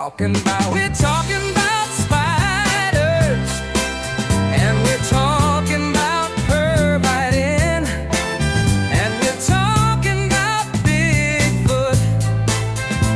talking about? We're talking about spiders, and we're talking about pervitin, and we're talking about Bigfoot.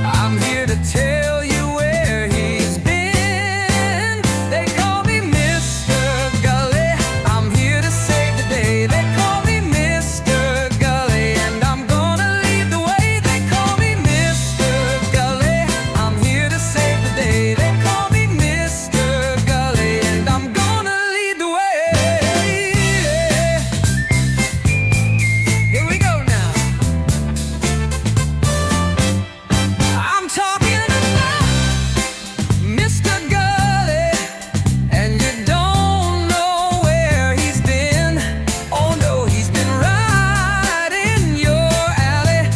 I'm here to tell you where he's been. They call me Mr. Gulley. I'm here to save the day. They call me Mr. Gulley, and I'm gonna lead the way. They call me Mr. Gulley. I'm here to save the day. They call me Mr. Gulley, and I'm gonna lead the way. Here we go now. I'm talking about Mr. Gulley, and you don't know where he's been. Oh no, he's been right in your alley.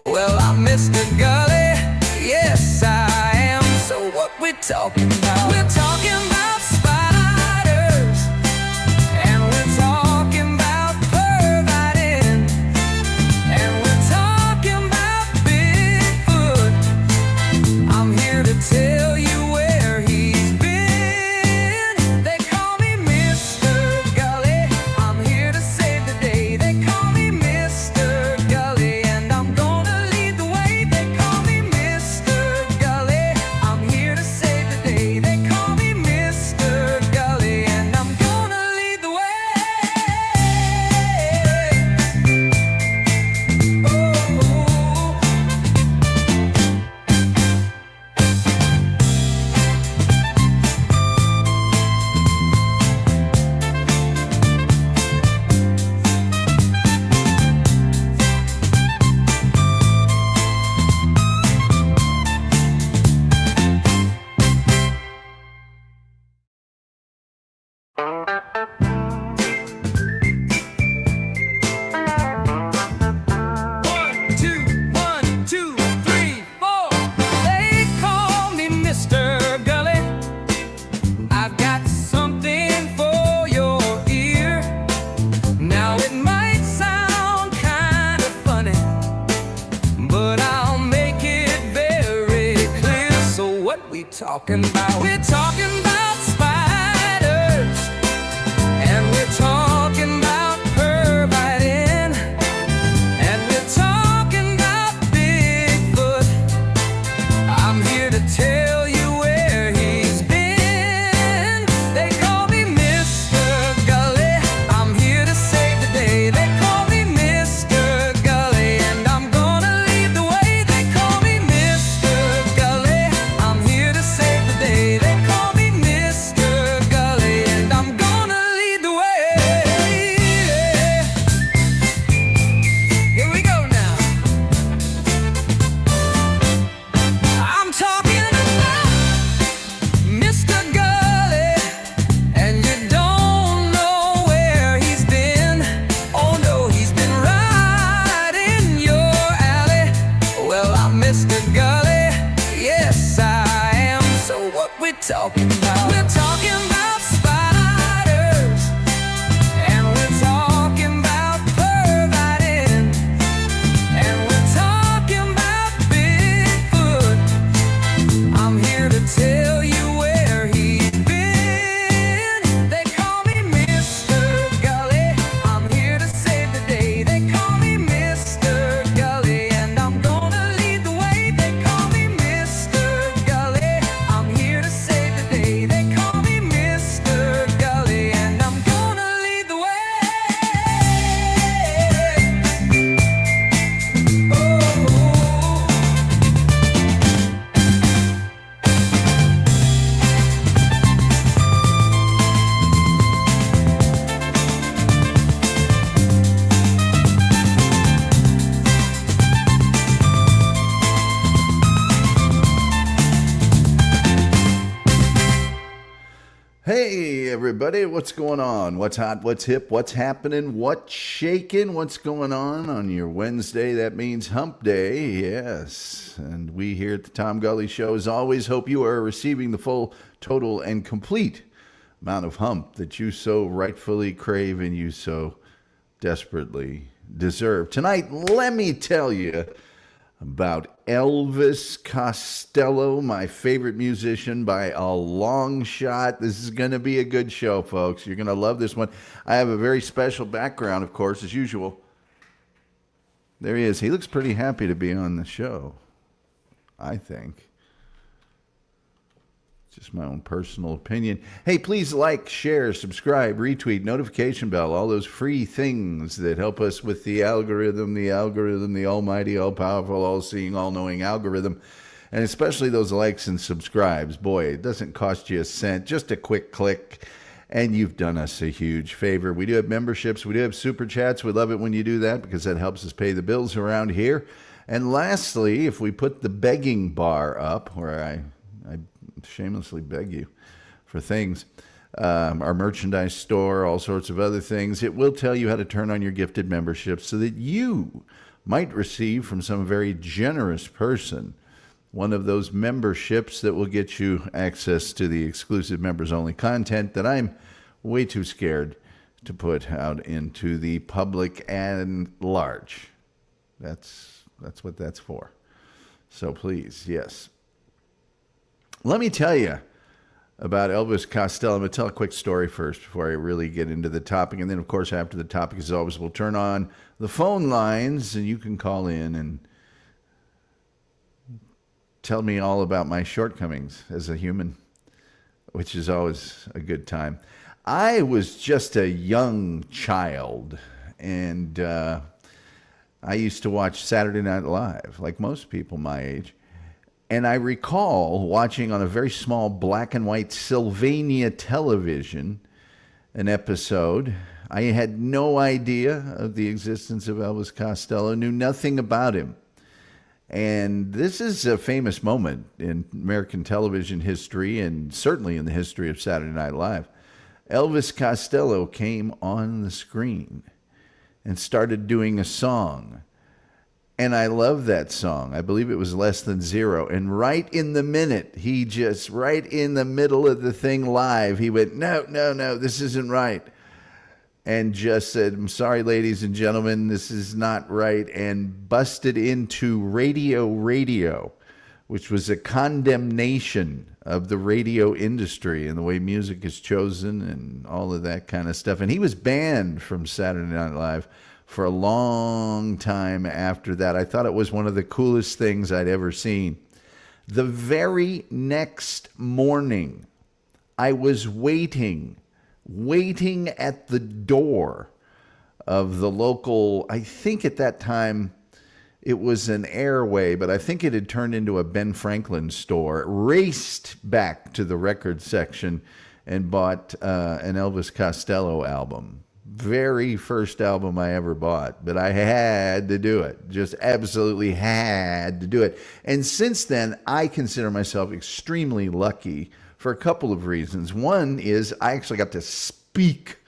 Well, I'm Mr. Gulley, yes I am. So what we talking about? We're talking about spiders, and we're talking about pervitin, and we're talking about Bigfoot. I'm here to tell you where he's been. They call me Mr. Gulley. I'm here to save the day. They call me Mr. Gulley, and I'm gonna lead the way. They call me Mr. Gulley. I'm here to save the day. They call me Mr. Gulley, and I'm gonna lead the way. One, two, three, four. They call me Mr. Gulley. I've got something for your ear. Now it might sound kind of funny, but I'll make it very clear. So what we talking about? We're talking about spiders, and we're talking about pervitin, and we're talking about Bigfoot. I'm here to tell you where he's been. They call me Mr. Gulley. I'm here to save the day. They call me Mr. Gulley, and I'm gonna lead the way. They call me Mr. Gulley. I'm here to save the day. They call me Mr. Gulley, and I'm gonna lead the way. Here we go now. I'm talking about Mr. Gulley, and you don't know where he's been. Oh no, he's been right in your alley. Well, I'm Mr. Gulley, yes I am. So what we talking about? We're talking about spiders, and we're talking about pervitin, and we're talking about Bigfoot. I'm here to tell you where he's been. They call me Mr. Gulley. I'm here to save the day. They call me Mr. Gulley, and I'm gonna lead the way. They call me Mr. Gulley. I'm here to save the day. They call me Mr. Gulley, and I'm gonna lead the way. Hey everybody, what's going on? What's hot? What's hip? What's happening? What's shaking? What's going on your Wednesday? That means hump day, yes. And we here at the Tom Gulley Show, as always, hope you are receiving the full, total, and complete amount of hump that you so rightfully crave and you so desperately deserve. Tonight, let me tell you about Elvis Costello, my favorite musician by a long shot. This is going to be a good show, folks. You're going to love this one. I have a very special background, of course, as usual. There he is. He looks pretty happy to be on the show, I think. Just my own personal opinion. Hey, please like, share, subscribe, retweet, notification bell, all those free things that help us with the algorithm, the almighty, all-powerful, all-seeing, all-knowing algorithm, and especially those likes and subscribes. Boy, it doesn't cost you a cent, just a quick click, and you've done us a huge favor. We do have memberships. We do have super chats. We love it when you do that because that helps us pay the bills around here. And lastly, if we put the begging bar up, where I shamelessly beg you for things, our merchandise store, all sorts of other things, it will tell you how to turn on your gifted membership so that you might receive from some very generous person one of those memberships that will get you access to the exclusive members only content that I'm way too scared to put out into the public and large. That's what that's for. So please, yes. Let me tell you about Elvis Costello. I'm going to tell a quick story first before I really get into the topic. And then, of course, after the topic, as always, we'll turn on the phone lines and you can call in and tell me all about my shortcomings as a human, which is always a good time. I was just a young child, and I used to watch Saturday Night Live, like most people my age. And I recall watching on a very small black and white Sylvania television an episode. I had no idea of the existence of Elvis Costello, knew nothing about him. And this is a famous moment in American television history and certainly in the history of Saturday Night Live. Elvis Costello came on the screen and started doing a song. And I love that song. I believe it was Less Than Zero. And right in the minute, right in the middle of the thing live, he went, no, this isn't right. And just said, I'm sorry, ladies and gentlemen, this is not right. And busted into Radio, which was a condemnation of the radio industry and the way music is chosen and all of that kind of stuff. And he was banned from Saturday Night Live for a long time after that. I thought it was one of the coolest things I'd ever seen. The very next morning, I was waiting at the door of the local, I think at that time it was an Airway, but I think it had turned into a Ben Franklin store, raced back to the record section and bought an Elvis Costello album. Very first album I ever bought, but I had to do it. Just absolutely had to do it. And since then, I consider myself extremely lucky for a couple of reasons. One is I actually got to speak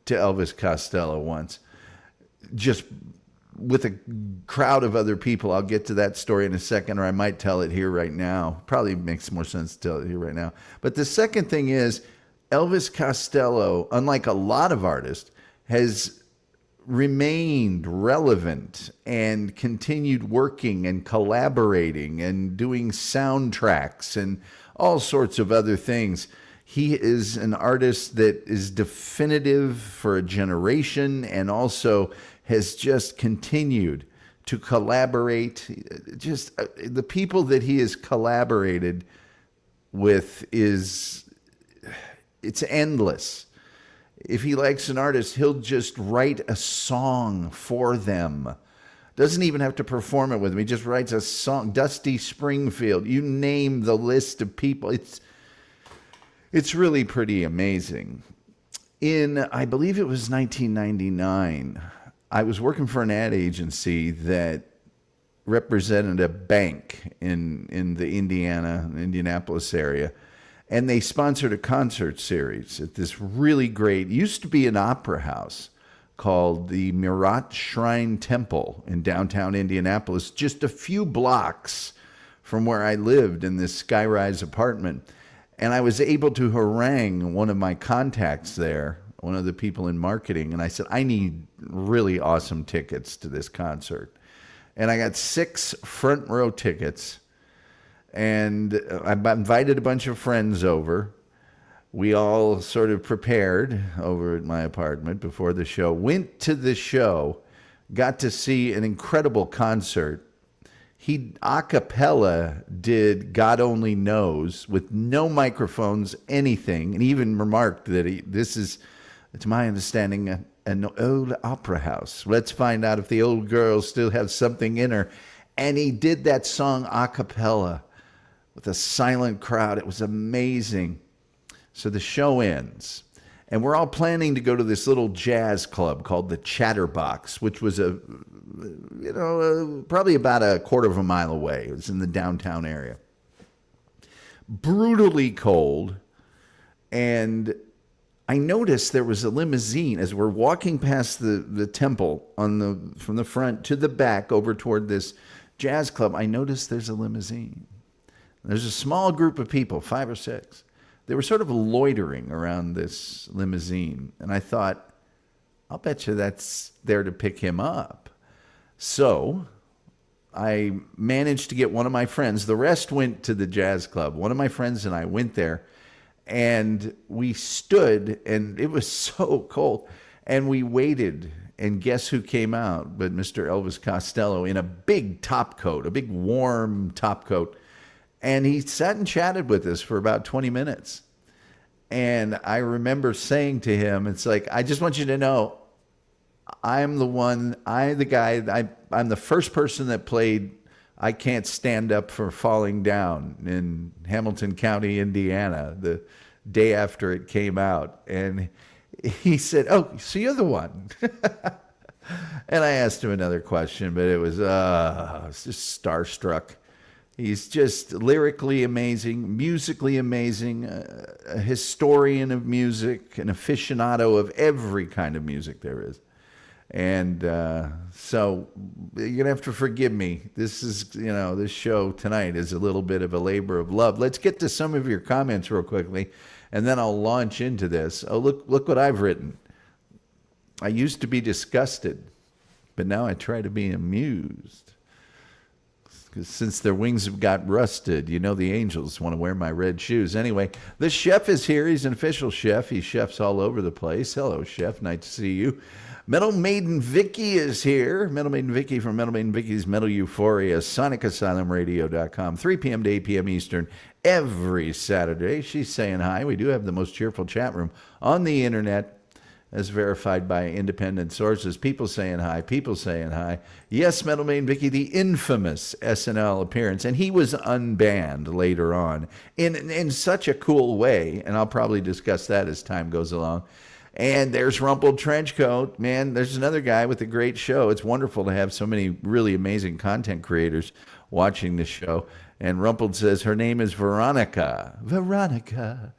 to Elvis Costello once, just with a crowd of other people. I'll get to that story in a second, or I might tell it here right now. Probably makes more sense to tell it here right now. But the second thing is Elvis Costello, unlike a lot of artists, has remained relevant and continued working and collaborating and doing soundtracks and all sorts of other things. He is an artist that is definitive for a generation and also has just continued to collaborate. Just the people that he has collaborated with it's endless. If he likes an artist, he'll just write a song for them. Doesn't even have to perform it with him. He just writes a song. Dusty Springfield, you name the list of people. It's really pretty amazing. In, I believe it was 1999, I was working for an ad agency that represented a bank in the Indianapolis area. And they sponsored a concert series at this really great, used to be an opera house called the Murat Shrine Temple in downtown Indianapolis, just a few blocks from where I lived in this skyrise apartment. And I was able to harangue one of my contacts there, one of the people in marketing, and I said, I need really awesome tickets to this concert. And I got 6 front row tickets. And I invited a bunch of friends over. We all sort of prepared over at my apartment before the show. Went to the show. Got to see an incredible concert. He a cappella did God Only Knows with no microphones, anything, and he even remarked that this is, to my understanding, an old opera house. Let's find out if the old girl still has something in her. And he did that song a cappella with a silent crowd. It was amazing. So the show ends. And we're all planning to go to this little jazz club called the Chatterbox, which was probably about a quarter of a mile away. It was in the downtown area. Brutally cold. And I noticed there was a limousine as we're walking past the temple from the front to the back over toward this jazz club. I noticed there's a limousine. There's a small group of people, 5 or 6. They were sort of loitering around this limousine. And I thought, I'll bet you that's there to pick him up. So I managed to get one of my friends. The rest went to the jazz club. One of my friends and I went there. And we stood, and it was so cold. And we waited. And guess who came out but Mr. Elvis Costello in a big top coat, a big warm top coat. And he sat and chatted with us for about 20 minutes. And I remember saying to him, it's like, I just want you to know, I'm the guy, I'm the first person that played I Can't Stand Up for Falling Down in Hamilton County, Indiana, the day after it came out. And he said, oh, so you're the one. And I asked him another question, but it was just starstruck. He's just lyrically amazing, musically amazing, a historian of music, an aficionado of every kind of music there is. And so you're going to have to forgive me. This show tonight is a little bit of a labor of love. Let's get to some of your comments real quickly, and then I'll launch into this. Oh, look what I've written. I used to be disgusted, but now I try to be amused. Because since their wings have got rusted, the angels want to wear my red shoes. Anyway, the chef is here. He's an official chef. He chefs all over the place. Hello, chef. Nice to see you. Metal Maiden Vicky is here. Metal Maiden Vicky from Metal Maiden Vicky's Metal Euphoria, SonicAsylumRadio.com, 3 p.m. to 8 p.m. Eastern every Saturday. She's saying hi. We do have the most cheerful chat room on the internet, as verified by independent sources. People saying hi. People saying hi. Yes, Metal Maiden Vicky, the infamous SNL appearance. And he was unbanned later on in such a cool way. And I'll probably discuss that as time goes along. And there's Rumpled Trenchcoat. Man, there's another guy with a great show. It's wonderful to have so many really amazing content creators watching the show. And Rumpled says her name is Veronica. Veronica.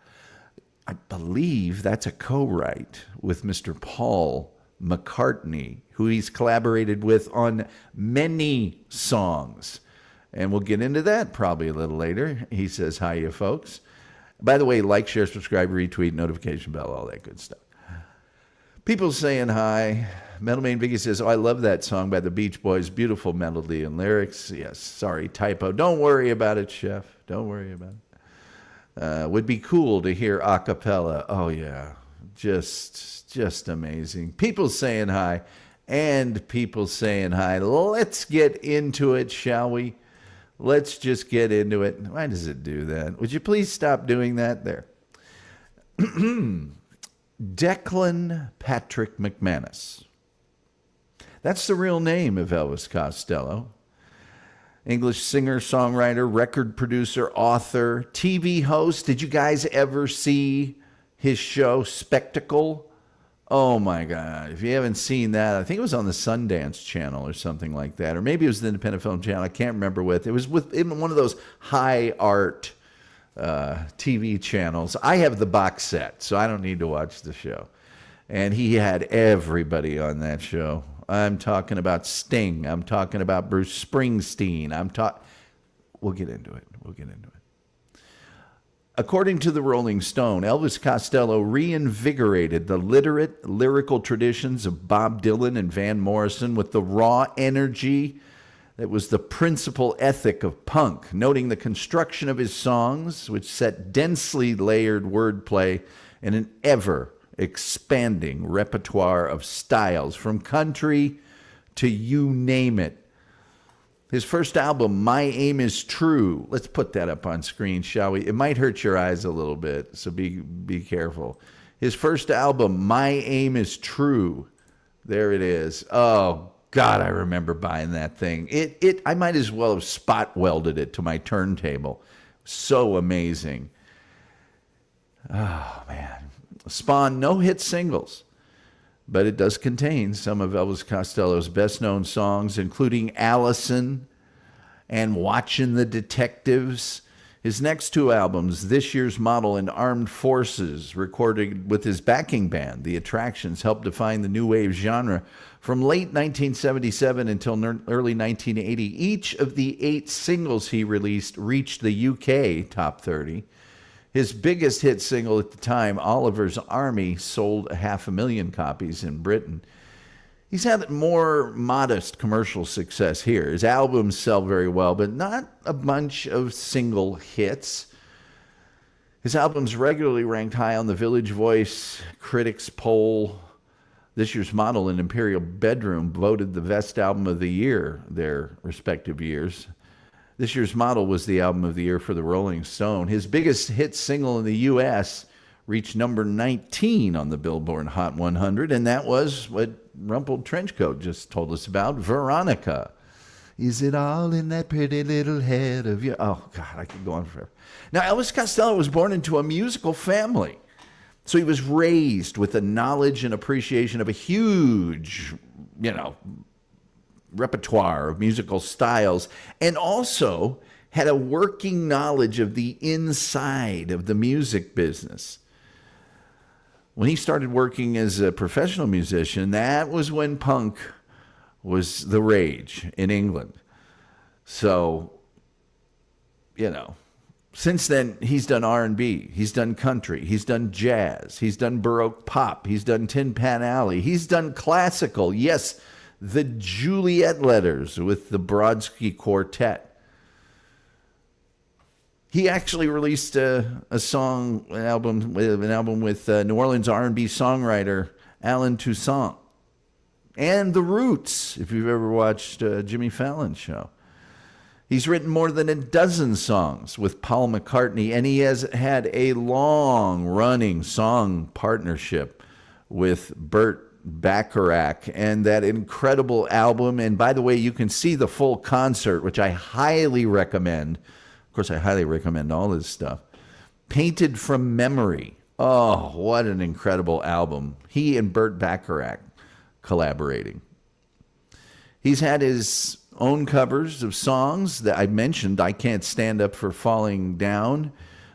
I believe that's a co-write with Mr. Paul McCartney, who he's collaborated with on many songs. And we'll get into that probably a little later. He says, hi, you folks. By the way, like, share, subscribe, retweet, notification bell, all that good stuff. People saying hi. Metal Main Vicky says, oh, I love that song by the Beach Boys. Beautiful melody and lyrics. Yes, sorry, typo. Don't worry about it, Chef. Don't worry about it. Would be cool to hear a cappella. Oh, yeah. Just amazing. People saying hi. And people saying hi. Let's get into it, shall we? Let's just get into it. Why does it do that? Would you please stop doing that there? Declan Patrick MacManus. That's the real name of Elvis Costello. English singer, songwriter, record producer, author, TV host. Did you guys ever see his show, Spectacle? Oh, my God. If you haven't seen that, I think it was on the Sundance Channel or something like that. Or maybe it was the Independent Film Channel. I can't remember with. It was with one of those high art TV channels. I have the box set, so I don't need to watch the show. And he had everybody on that show. I'm talking about Sting. I'm talking about Bruce Springsteen. We'll get into it. We'll get into it. According to the Rolling Stone, Elvis Costello reinvigorated the lyrical traditions of Bob Dylan and Van Morrison with the raw energy that was the principal ethic of punk, noting the construction of his songs, which set densely layered wordplay and an ever-expanding repertoire of styles, from country to you name it. His first album, My Aim Is True. Let's put that up on screen, shall we? It might hurt your eyes a little bit, so be careful. His first album, My Aim Is True. There it is. Oh, God, I remember buying that thing. I might as well have spot welded it to my turntable. So amazing. Oh, man. Spawned no hit singles, but it does contain some of Elvis Costello's best-known songs, including Allison and Watchin' the Detectives. His next two albums, This Year's Model and Armed Forces, recorded with his backing band, The Attractions, helped define the new wave genre from late 1977 until early 1980. Each of the 8 singles he released reached the UK top 30. His biggest hit single at the time, Oliver's Army, sold 500,000 copies in Britain. He's had more modest commercial success here. His albums sell very well, but not a bunch of single hits. His albums regularly ranked high on the Village Voice Critics poll. This Year's Model and Imperial Bedroom voted the best album of the year, their respective years. This Year's Model was the album of the year for the Rolling Stone. His biggest hit single in the U.S. reached number 19 on the Billboard Hot 100, and that was what Rumpled Trenchcoat just told us about, Veronica. Is it all in that pretty little head of yours? Oh, God, I could go on forever. Now, Elvis Costello was born into a musical family, so he was raised with a knowledge and appreciation of a huge, repertoire of musical styles, and also had a working knowledge of the inside of the music business. When he started working as a professional musician, that was when punk was the rage in England. So, since then, he's done R&B, he's done country, he's done jazz, he's done Baroque pop, he's done Tin Pan Alley, he's done classical, yes, the Juliet Letters with the Brodsky Quartet. He actually released an album with New Orleans R&B songwriter Alan Toussaint, and The Roots, if you've ever watched Jimmy Fallon's show. He's written more than a dozen songs with Paul McCartney, and he has had a long-running song partnership with Burt Bacharach, and that incredible album. And by the way, you can see the full concert, which I highly recommend. Of course, I highly recommend all this stuff. Painted from Memory. Oh, what an incredible album. He and Burt Bacharach collaborating. He's had his own covers of songs that I mentioned. I Can't Stand Up for Falling Down.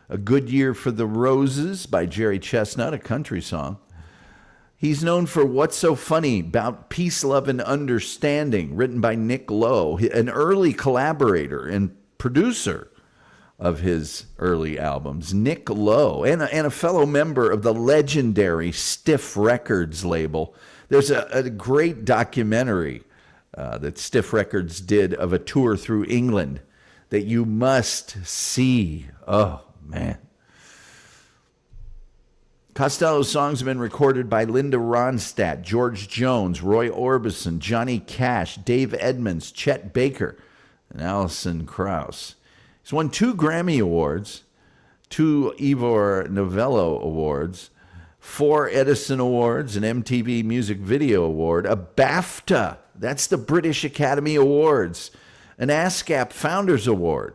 A Good Year for the Roses by Jerry Chestnut, a country song. He's known for What's So Funny About Peace, Love, and Understanding, written by Nick Lowe, an early collaborator and producer of his early albums. Nick Lowe, and a fellow member of the legendary Stiff Records label. There's a great documentary that Stiff Records did of a tour through England that you must see. Oh, man. Costello's songs have been recorded by Linda Ronstadt, George Jones, Roy Orbison, Johnny Cash, Dave Edmunds, Chet Baker, and Alison Krauss. He's won 2 Grammy Awards, 2 Ivor Novello Awards, 4 Edison Awards, an MTV Music Video Award, a BAFTA, that's the British Academy Awards, an ASCAP Founders Award.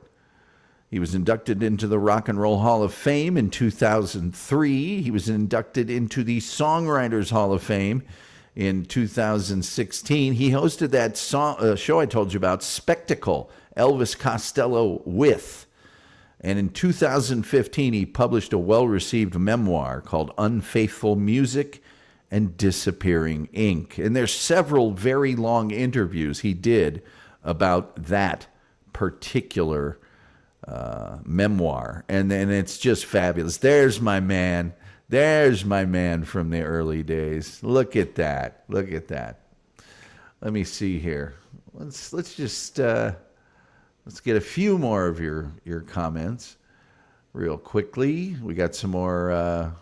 He was inducted into the Rock and Roll Hall of Fame in 2003. He was inducted into the Songwriters Hall of Fame in 2016. He hosted that show I told you about, Spectacle, Elvis Costello With. And in 2015, he published a well-received memoir called Unfaithful Music and Disappearing Ink. And there's several very long interviews he did about that particular memoir, and it's just fabulous. There's my man from the early days. Look at that. Let me see here. Let's just let's get a few more of your comments real quickly. We got some more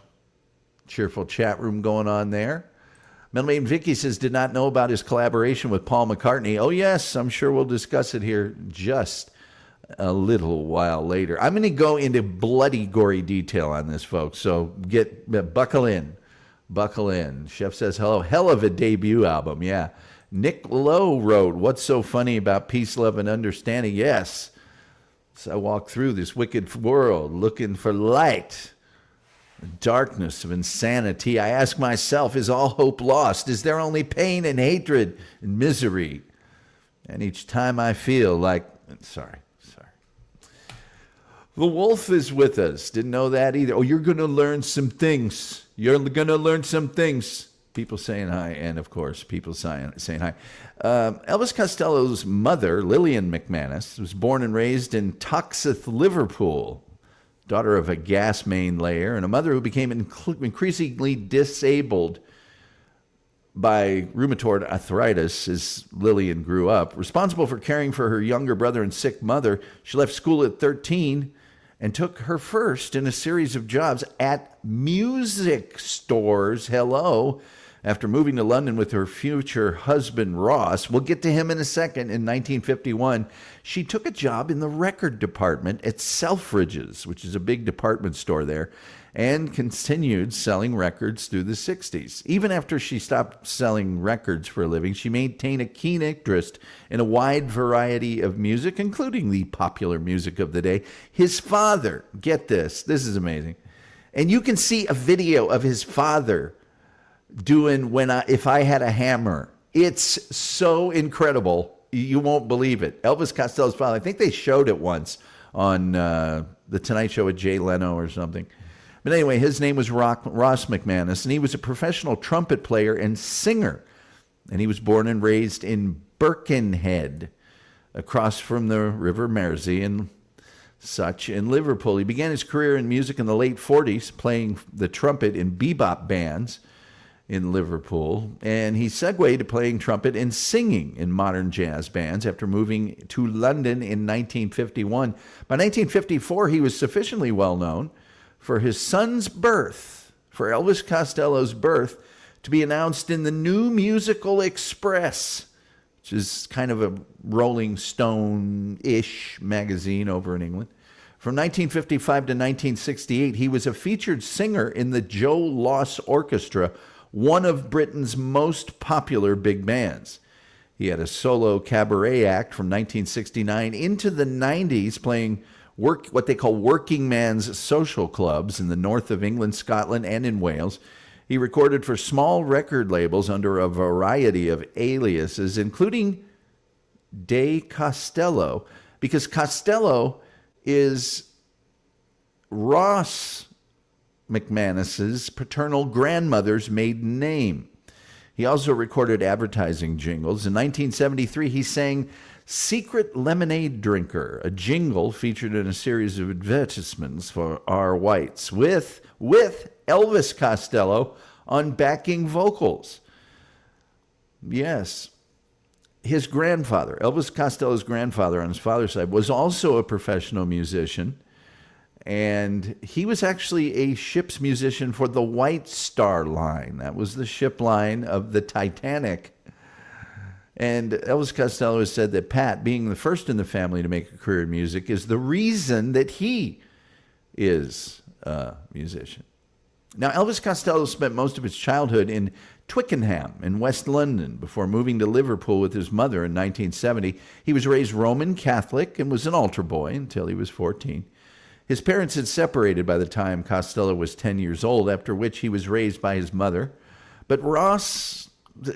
cheerful chat room going on there. Middleman Vicky says, did not know about his collaboration with Paul McCartney. Oh, yes, I'm sure we'll discuss it here just a little while later. I'm going to go into bloody, gory detail on this, folks, so buckle in. Buckle in. Chef says, hello. Hell of a debut album, yeah. Nick Lowe wrote, what's so funny about peace, love, and understanding? Yes. So I walk through this wicked world looking for light. The darkness of insanity. I ask myself, is all hope lost? Is there only pain and hatred and misery? And each time I feel like, sorry. The wolf is with us. Didn't know that either. Oh, you're going to learn some things. You're going to learn some things. People saying hi, and of course, people saying hi. Elvis Costello's mother, Lillian McManus, was born and raised in Toxteth, Liverpool. Daughter of a gas main layer, and a mother who became increasingly disabled by rheumatoid arthritis as Lillian grew up. Responsible for caring for her younger brother and sick mother, she left school at 13 and took her first in a series of jobs at music stores. Hello. After moving to London with her future husband, Ross, we'll get to him in a second, in 1951, she took a job in the record department at Selfridges, which is a big department store there, and continued selling records through the 60s. Even after she stopped selling records for a living, she maintained a keen interest in a wide variety of music, including the popular music of the day. His father, get this is amazing, and you can see a video of his father doing If I Had a Hammer. It's so incredible. You won't believe it. Elvis Costello's father, I think they showed it once on The Tonight Show with Jay Leno or something. But anyway, his name was Ross McManus, and he was a professional trumpet player and singer. And he was born and raised in Birkenhead, across from the River Mersey and such in Liverpool. He began his career in music in the late 40s, playing the trumpet in bebop bands in Liverpool, and he segued to playing trumpet and singing in modern jazz bands after moving to London in 1951. By 1954, he was sufficiently well known for his son's birth, for Elvis Costello's birth, to be announced in the New Musical Express, which is kind of a Rolling Stone-ish magazine over in England. From 1955 to 1968, he was a featured singer in the Joe Loss Orchestra, one of Britain's most popular big bands. He had a solo cabaret act from 1969 into the 90s, playing what they call working man's social clubs in the north of England, Scotland, and in Wales. He recorded for small record labels under a variety of aliases, including De Costello, because Costello is Ross McManus's paternal grandmother's maiden name. He also recorded advertising jingles. In 1973, he sang Secret Lemonade Drinker, a jingle featured in a series of advertisements for R. Whites, with Elvis Costello on backing vocals. Yes. His grandfather, Elvis Costello's grandfather on his father's side, was also a professional musician. And he was actually a ship's musician for the White Star Line. That was the ship line of the Titanic. And Elvis Costello has said that Pat, being the first in the family to make a career in music, is the reason that he is a musician. Now, Elvis Costello spent most of his childhood in Twickenham in West London before moving to Liverpool with his mother in 1970. He was raised Roman Catholic and was an altar boy until he was 14. His parents had separated by the time Costello was 10 years old, after which he was raised by his mother. But Ross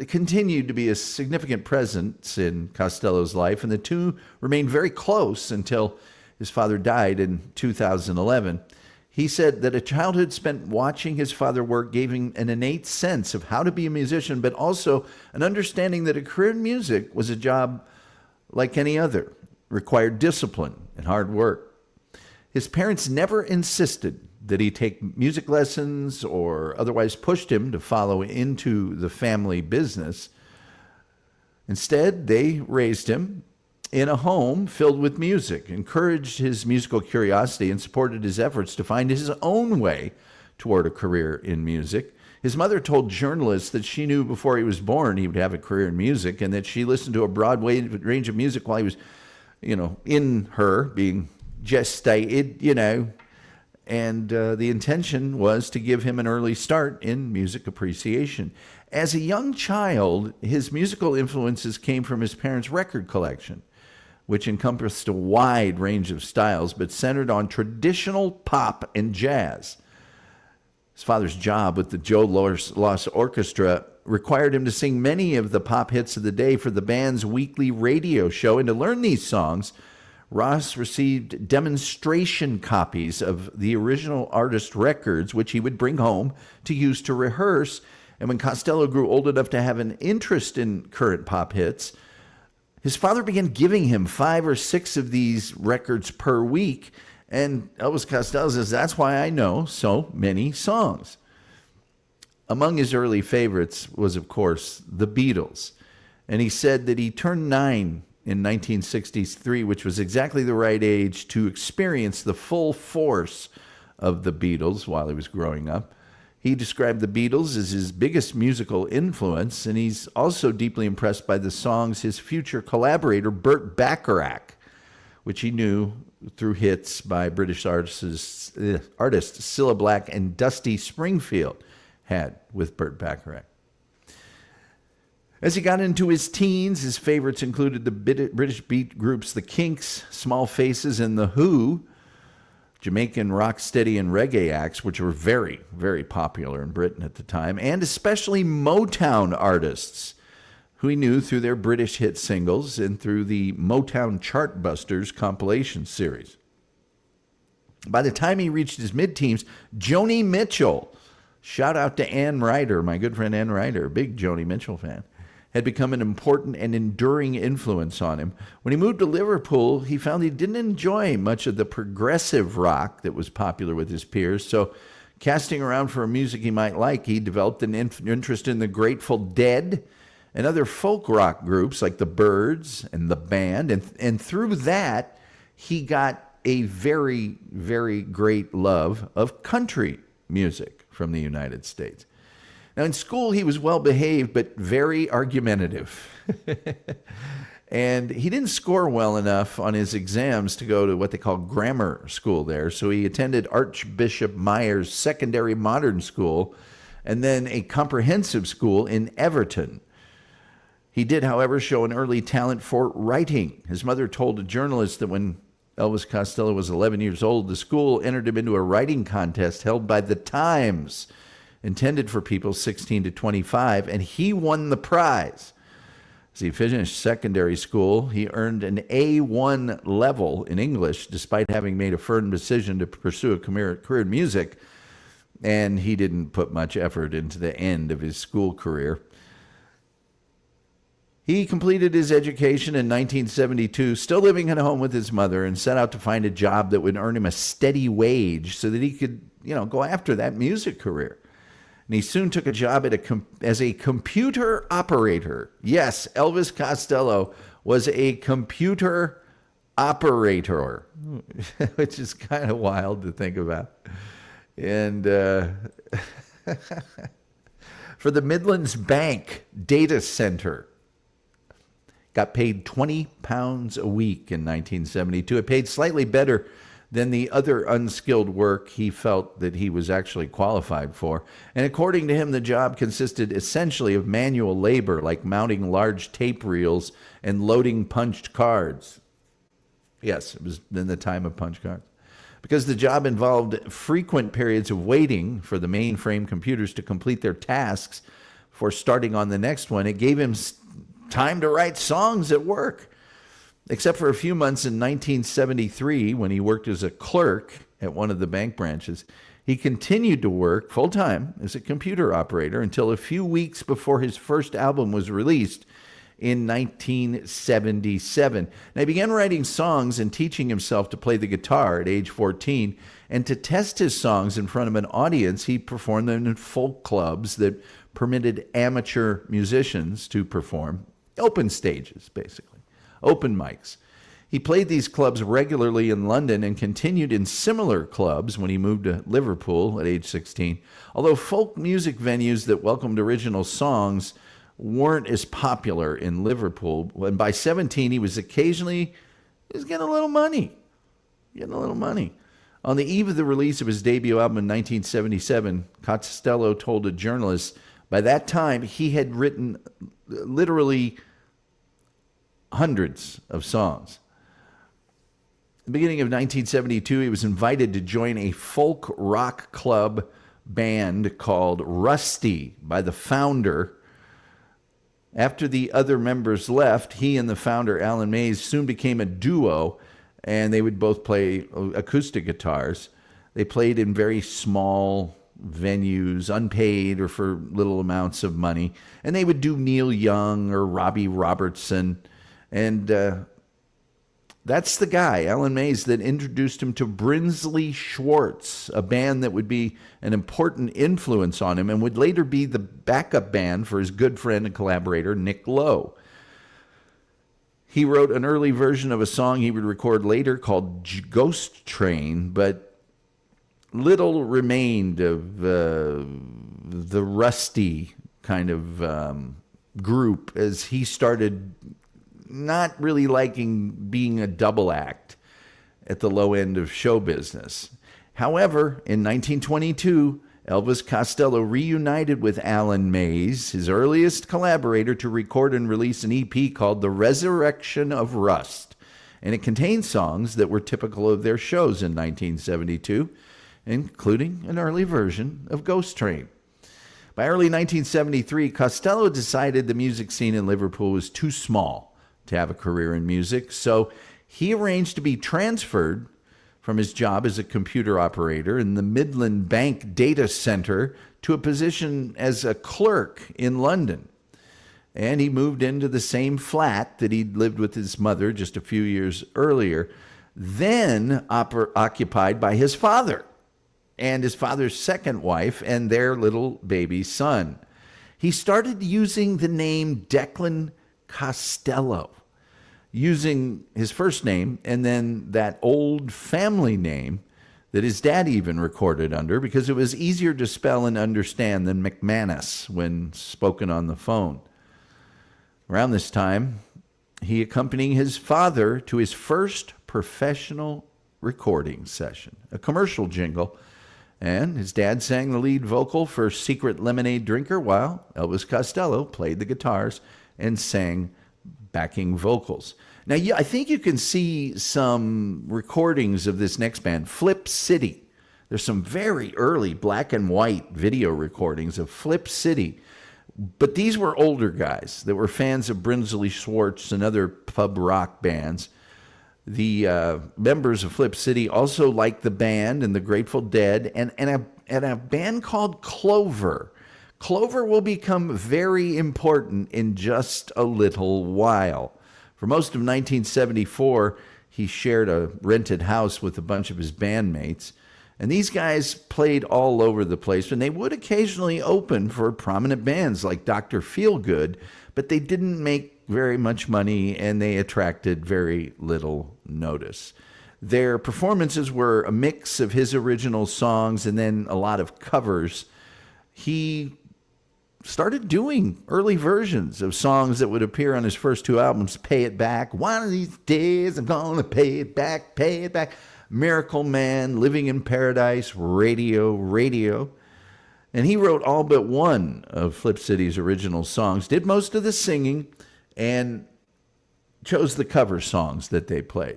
continued to be a significant presence in Costello's life, and the two remained very close until his father died in 2011. He said that a childhood spent watching his father work gave him an innate sense of how to be a musician, but also an understanding that a career in music was a job like any other, required discipline and hard work. His parents never insisted that he take music lessons or otherwise pushed him to follow into the family business. Instead, they raised him in a home filled with music, encouraged his musical curiosity, and supported his efforts to find his own way toward a career in music. His mother told journalists that she knew before he was born he would have a career in music, and that she listened to a broad range of music while he was, in her, being gestated, and the intention was to give him an early start in music appreciation. As a young child, his musical influences came from his parents' record collection, which encompassed a wide range of styles, but centered on traditional pop and jazz. His father's job with the Joe Loss Orchestra required him to sing many of the pop hits of the day for the band's weekly radio show, and to learn these songs, Ross received demonstration copies of the original artist records, which he would bring home to use to rehearse. And when Costello grew old enough to have an interest in current pop hits, his father began giving him 5 or 6 of these records per week. And Elvis Costello says, that's why I know so many songs. Among his early favorites was, of course, the Beatles. And he said that he turned 9 in 1963, which was exactly the right age to experience the full force of the Beatles while he was growing up. He described the Beatles as his biggest musical influence, and he's also deeply impressed by the songs his future collaborator, Burt Bacharach, which he knew through hits by British artists Cilla Black and Dusty Springfield had with Burt Bacharach. As he got into his teens, his favorites included the British beat groups The Kinks, Small Faces, and The Who, Jamaican rocksteady and reggae acts, which were very, very popular in Britain at the time, and especially Motown artists, who he knew through their British hit singles and through the Motown Chartbusters compilation series. By the time he reached his mid-teens, Joni Mitchell, shout out to Ann Ryder, my good friend Ann Ryder, big Joni Mitchell fan, had become an important and enduring influence on him. When he moved to Liverpool, he found he didn't enjoy much of the progressive rock that was popular with his peers, so casting around for music he might like, he developed an interest in the Grateful Dead and other folk rock groups like the Byrds and the Band, and through that, he got a very, very great love of country music from the United States. Now, in school, he was well-behaved, but very argumentative. And he didn't score well enough on his exams to go to what they call grammar school there, so he attended Archbishop Myers Secondary Modern School and then a comprehensive school in Everton. He did, however, show an early talent for writing. His mother told a journalist that when Elvis Costello was 11 years old, the school entered him into a writing contest held by the Times, intended for people 16 to 25, and he won the prize. As he finished secondary school, he earned an A1 level in English, despite having made a firm decision to pursue a career in music, and he didn't put much effort into the end of his school career. He completed his education in 1972, still living at home with his mother, and set out to find a job that would earn him a steady wage so that he could, go after that music career. And he soon took a job as a computer operator. Yes, Elvis Costello was a computer operator, which is kind of wild to think about. And for the Midlands Bank Data Center, got paid £20 a week in 1972. It paid slightly better than the other unskilled work he felt that he was actually qualified for. And according to him, the job consisted essentially of manual labor, like mounting large tape reels and loading punched cards. Yes, it was in the time of punch cards. Because the job involved frequent periods of waiting for the mainframe computers to complete their tasks before starting on the next one, it gave him time to write songs at work. Except for a few months in 1973 when he worked as a clerk at one of the bank branches. He continued to work full-time as a computer operator until a few weeks before his first album was released in 1977. Now, he began writing songs and teaching himself to play the guitar at age 14. And to test his songs in front of an audience, he performed them in folk clubs that permitted amateur musicians to perform. open stages, basically, open mics. He played these clubs regularly in London and continued in similar clubs when he moved to Liverpool at age 16. Although folk music venues that welcomed original songs weren't as popular in Liverpool, and by 17 he was getting a little money. On the eve of the release of his debut album in 1977, Costello told a journalist by that time he had written literally hundreds of songs. At the beginning of 1972, he was invited to join a folk rock club band called Rusty by the founder. After the other members left, he and the founder, Alan Mays, soon became a duo, and they would both play acoustic guitars. They played in very small venues, unpaid or for little amounts of money, and they would do Neil Young or Robbie Robertson, and that's the guy, Alan Mays, that introduced him to Brinsley Schwartz, a band that would be an important influence on him and would later be the backup band for his good friend and collaborator, Nick Lowe. He wrote an early version of a song he would record later called Ghost Train, but little remained of the Rusty kind of group as he started not really liking being a double act at the low end of show business. However, in 1922, Elvis Costello reunited with Alan Mays, his earliest collaborator, to record and release an EP called The Resurrection of Rust. And it contained songs that were typical of their shows in 1972, including an early version of Ghost Train. By early 1973, Costello decided the music scene in Liverpool was too small to have a career in music, so he arranged to be transferred from his job as a computer operator in the Midland Bank data center to a position as a clerk in London. And he moved into the same flat that he'd lived with his mother just a few years earlier, then occupied by his father and his father's second wife and their little baby son. He started using the name Declan Costello, using his first name and then that old family name that his dad even recorded under because it was easier to spell and understand than MacManus when spoken on the phone. Around this time, he accompanied his father to his first professional recording session, a commercial jingle, and his dad sang the lead vocal for Secret Lemonade Drinker while Elvis Costello played the guitars and sang backing vocals. Now, I think you can see some recordings of this next band, Flip City. There's some very early black and white video recordings of Flip City. But these were older guys that were fans of Brinsley Schwartz and other pub rock bands. The members of Flip City also liked the band and the Grateful Dead and a band called Clover. Clover will become very important in just a little while. For most of 1974, he shared a rented house with a bunch of his bandmates. And these guys played all over the place, and they would occasionally open for prominent bands like Dr. Feelgood, but they didn't make very much money, and they attracted very little notice. Their performances were a mix of his original songs and then a lot of covers. He started doing early versions of songs that would appear on his first two albums, Pay It Back, One of These Days I'm Gonna Pay It Back, Pay It Back, Miracle Man, Living in Paradise, Radio. And he wrote all but one of Flip City's original songs, did most of the singing, and chose the cover songs that they played.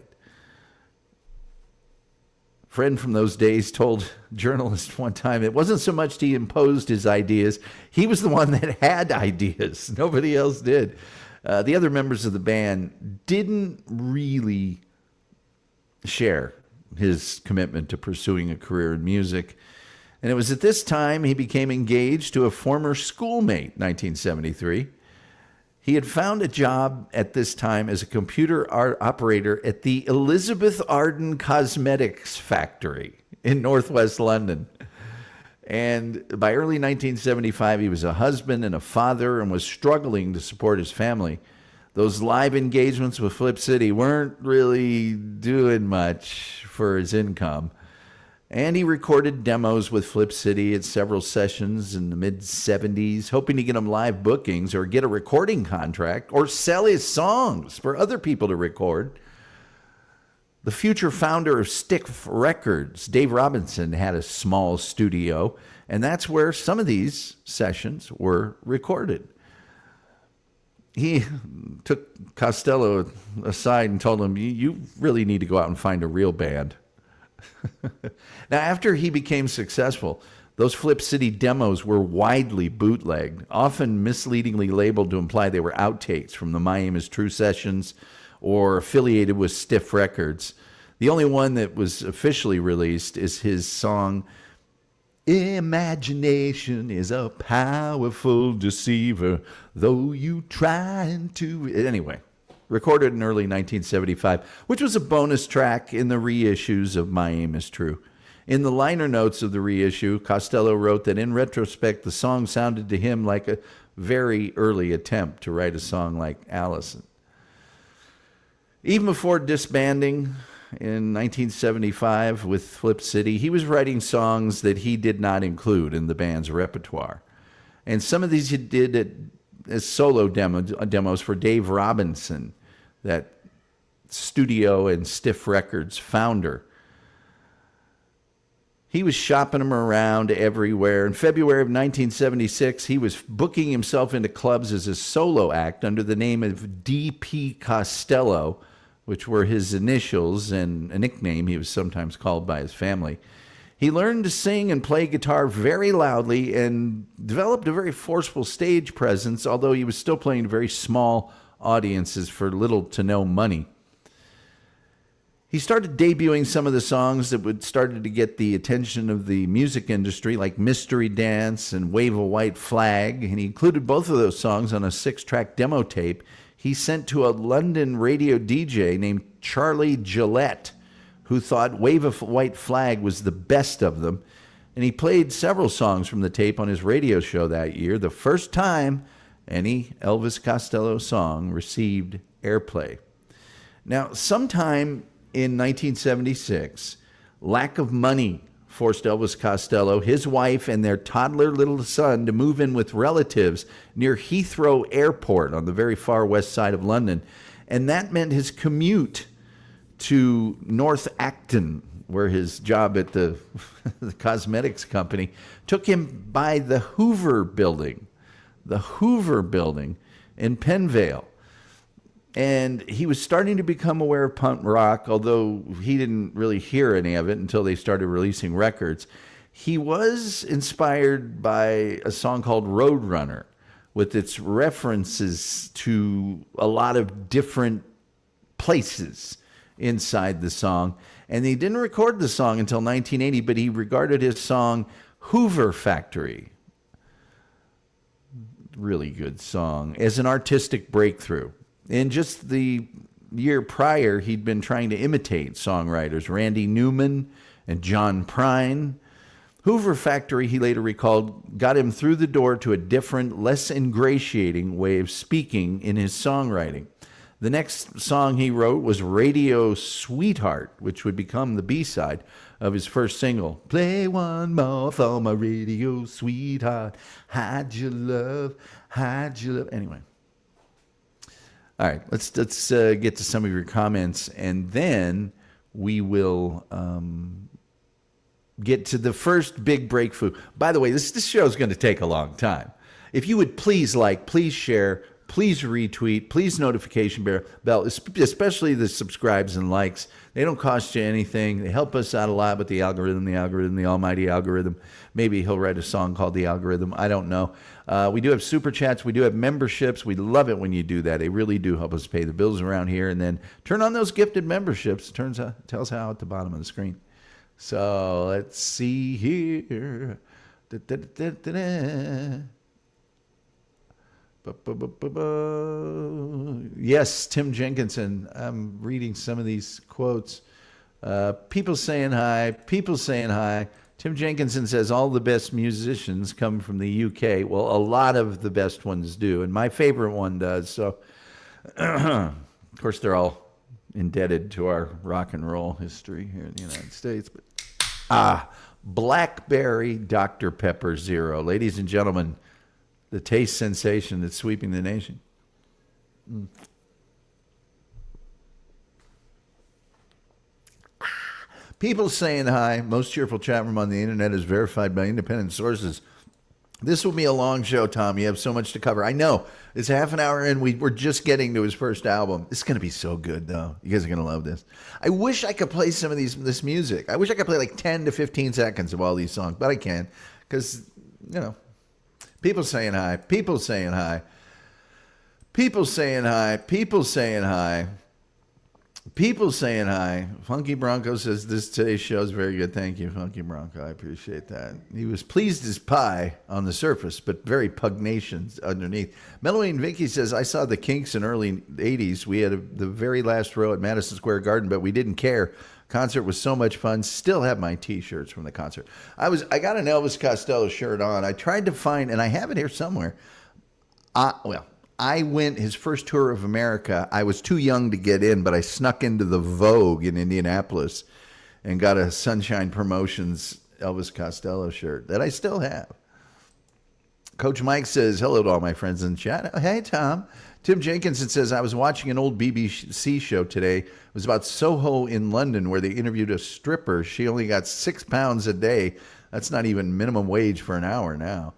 A friend from those days told journalists one time it wasn't so much he imposed his ideas, he was the one that had ideas. Nobody else did. The other members of the band didn't really share his commitment to pursuing a career in music. And it was at this time he became engaged to a former schoolmate, 1973. He had found a job at this time as a computer operator at the Elizabeth Arden Cosmetics factory in northwest London. And by early 1975, he was a husband and a father and was struggling to support his family. those live engagements with Flip City weren't really doing much for his income. And he recorded demos with Flip City at several sessions in the mid-'70s, hoping to get him live bookings or get a recording contract or sell his songs for other people to record. The future founder of Stiff Records, Dave Robinson, had a small studio, and that's where some of these sessions were recorded. He took Costello aside and told him, you really need to go out and find a real band. Now, after he became successful, those Flip City demos were widely bootlegged, often misleadingly labeled to imply they were outtakes from the My Aim Is True sessions or affiliated with Stiff Records. The only one that was officially released is his song, Imagination is a powerful deceiver, though you trying to... Anyway, recorded in early 1975, which was a bonus track in the reissues of My Aim Is True. In the liner notes of the reissue, Costello wrote that in retrospect, the song sounded to him like a very early attempt to write a song like Allison. Even before disbanding in 1975 with Flip City, he was writing songs that he did not include in the band's repertoire. And some of these he did as solo demos for Dave Robinson, that studio and Stiff Records founder. He was shopping them around everywhere. In February of 1976, he was booking himself into clubs as a solo act under the name of D.P. Costello, which were his initials and a nickname he was sometimes called by his family. He learned to sing and play guitar very loudly and developed a very forceful stage presence, although he was still playing to very small audiences for little to no money. He started debuting some of the songs that started to get the attention of the music industry, like Mystery Dance and Wave a White Flag, and he included both of those songs on a 6-track demo tape he sent to a London radio DJ named Charlie Gillette, who thought Wave a White Flag was the best of them, and he played several songs from the tape on his radio show that year, the first time any Elvis Costello song received airplay. Now, sometime in 1976, lack of money forced Elvis Costello, his wife, and their toddler little son to move in with relatives near Heathrow Airport on the very far west side of London. And that meant his commute to North Acton, where his job at the cosmetics company took him by the Hoover Building in Penvale. And he was starting to become aware of punk rock, although he didn't really hear any of it until they started releasing records. He was inspired by a song called Roadrunner, with its references to a lot of different places inside the song. And he didn't record the song until 1980, but he regarded his song Hoover Factory, really good song, as an artistic breakthrough. In just the year prior, he'd been trying to imitate songwriters Randy Newman and John Prine. Hoover Factory, he later recalled, got him through the door to a different, less ingratiating way of speaking in his songwriting. The next song he wrote was Radio Sweetheart, which would become the B-side of his first single. Play one more for my radio sweetheart. Hide your love, hide your love. Anyway. All right, let's get to some of your comments, and then we will get to the first big breakthrough. By the way, this show is going to take a long time. If you would please like, please share, please retweet, please notification bell, especially the subscribes and likes. They don't cost you anything. They help us out a lot with the algorithm, the almighty algorithm. Maybe he'll write a song called The Algorithm. I don't know. We do have super chats. We do have memberships. We love it when you do that. They really do help us pay the bills around here. And then turn on those gifted memberships. Tells how at the bottom of the screen. So let's see here. Yes, Tim Jenkinson. I'm reading some of these quotes. People saying hi. Tim Jenkinson says all the best musicians come from the UK. Well, a lot of the best ones do, and my favorite one does. So Of course, they're all indebted to our rock and roll history here in the United States. But Blackberry Dr. Pepper Zero. Ladies and gentlemen, the taste sensation that's sweeping the nation. People saying hi. Most cheerful chat room on the internet is verified by independent sources. This will be a long show, Tom. You have so much to cover. I know. It's half an hour in. We're just getting to his first album. It's going to be so good, though. You guys are going to love this. I wish I could play some of this music. I wish I could play like 10 to 15 seconds of all these songs, but I can't because, people saying hi. People saying hi. People saying hi. People saying hi. People saying hi. Funky Bronco says today's show is very good. Thank you, Funky Bronco. I appreciate that. He was pleased as pie on the surface, but very pugnacious underneath. Mellowing Vicky says, I saw the Kinks in early 80s. We had the very last row at Madison Square Garden, but we didn't care. Concert was so much fun. Still have my T-shirts from the concert. I got an Elvis Costello shirt on. I tried to find, and I have it here somewhere. I went his first tour of America. I was too young to get in, but I snuck into the Vogue in Indianapolis and got a Sunshine Promotions Elvis Costello shirt that I still have. Coach Mike says, hello to all my friends in the chat. Hey, Tom. Tim Jenkinson says, I was watching an old BBC show today. It was about Soho in London where they interviewed a stripper. She only got £6 a day. That's not even minimum wage for an hour now.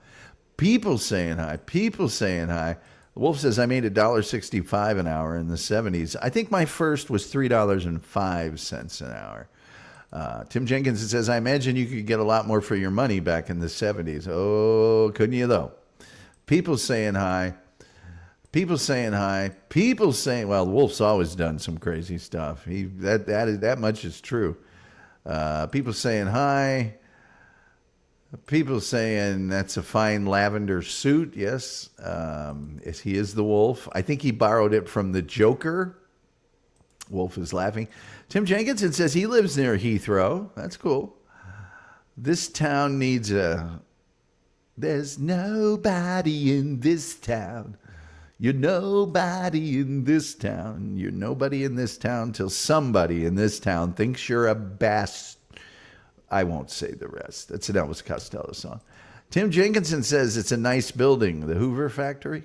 People saying hi. People saying hi. Wolf says, I made $1.65 an hour in the 70s. I think my first was $3.05 an hour. Tim Jenkins says, I imagine you could get a lot more for your money back in the 70s. Oh, couldn't you, though? People saying hi. People saying hi. People saying, well, Wolf's always done some crazy stuff. That much is true. People saying hi. People saying that's a fine lavender suit. Yes, he is the Wolf. I think he borrowed it from the Joker. Wolf is laughing. Tim Jenkinson says he lives near Heathrow. That's cool. This town needs there's nobody in this town. You're nobody in this town. You're nobody in this town till somebody in this town thinks you're a bastard. I won't say the rest. That's an Elvis Costello song. Tim Jenkinson says it's a nice building, the Hoover Factory.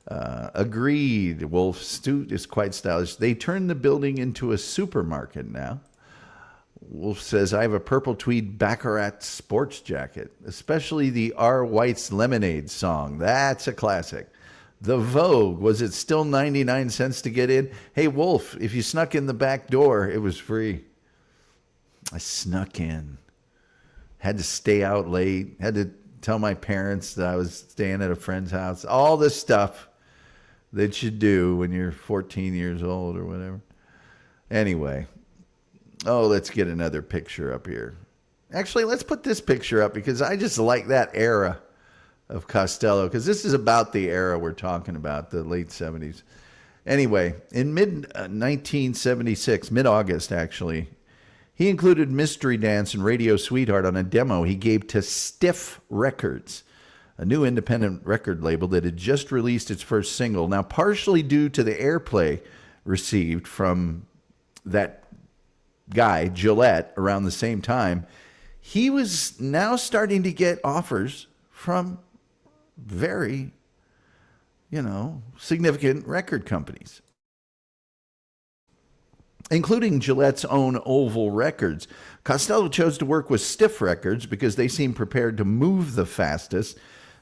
Agreed. Wolf Stute is quite stylish. They turned the building into a supermarket now. Wolf says, I have a purple tweed Bacharach sports jacket, especially the R. White's Lemonade song. That's a classic. The Vogue, was it still 99 cents to get in? Hey, Wolf, if you snuck in the back door, it was free. I snuck in. Had to stay out late. Had to tell my parents that I was staying at a friend's house. All this stuff that you do when you're 14 years old or whatever. Anyway. Let's get another picture up here. Actually, let's put this picture up because I just like that era of Costello because this is about the era we're talking about, the late 70s. Anyway, in mid-1976, mid-August actually, he included Mystery Dance and Radio Sweetheart on a demo he gave to Stiff Records, a new independent record label that had just released its first single. Now, partially due to the airplay received from that guy, Gillette, around the same time, he was now starting to get offers from very, significant record companies, including Gillette's own Oval Records. Costello chose to work with Stiff Records because they seemed prepared to move the fastest.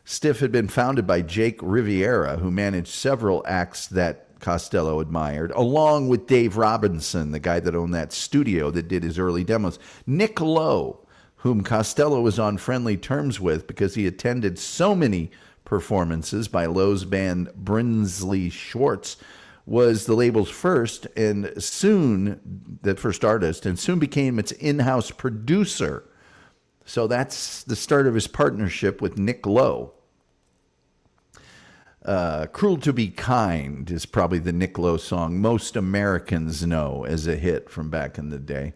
Stiff had been founded by Jake Riviera, who managed several acts that Costello admired, along with Dave Robinson, the guy that owned that studio that did his early demos. Nick Lowe, whom Costello was on friendly terms with because he attended so many performances by Lowe's band Brinsley Schwartz, was the label's first artist, and soon became its in-house producer. So that's the start of his partnership with Nick Lowe. Cruel to Be Kind is probably the Nick Lowe song most Americans know as a hit from back in the day.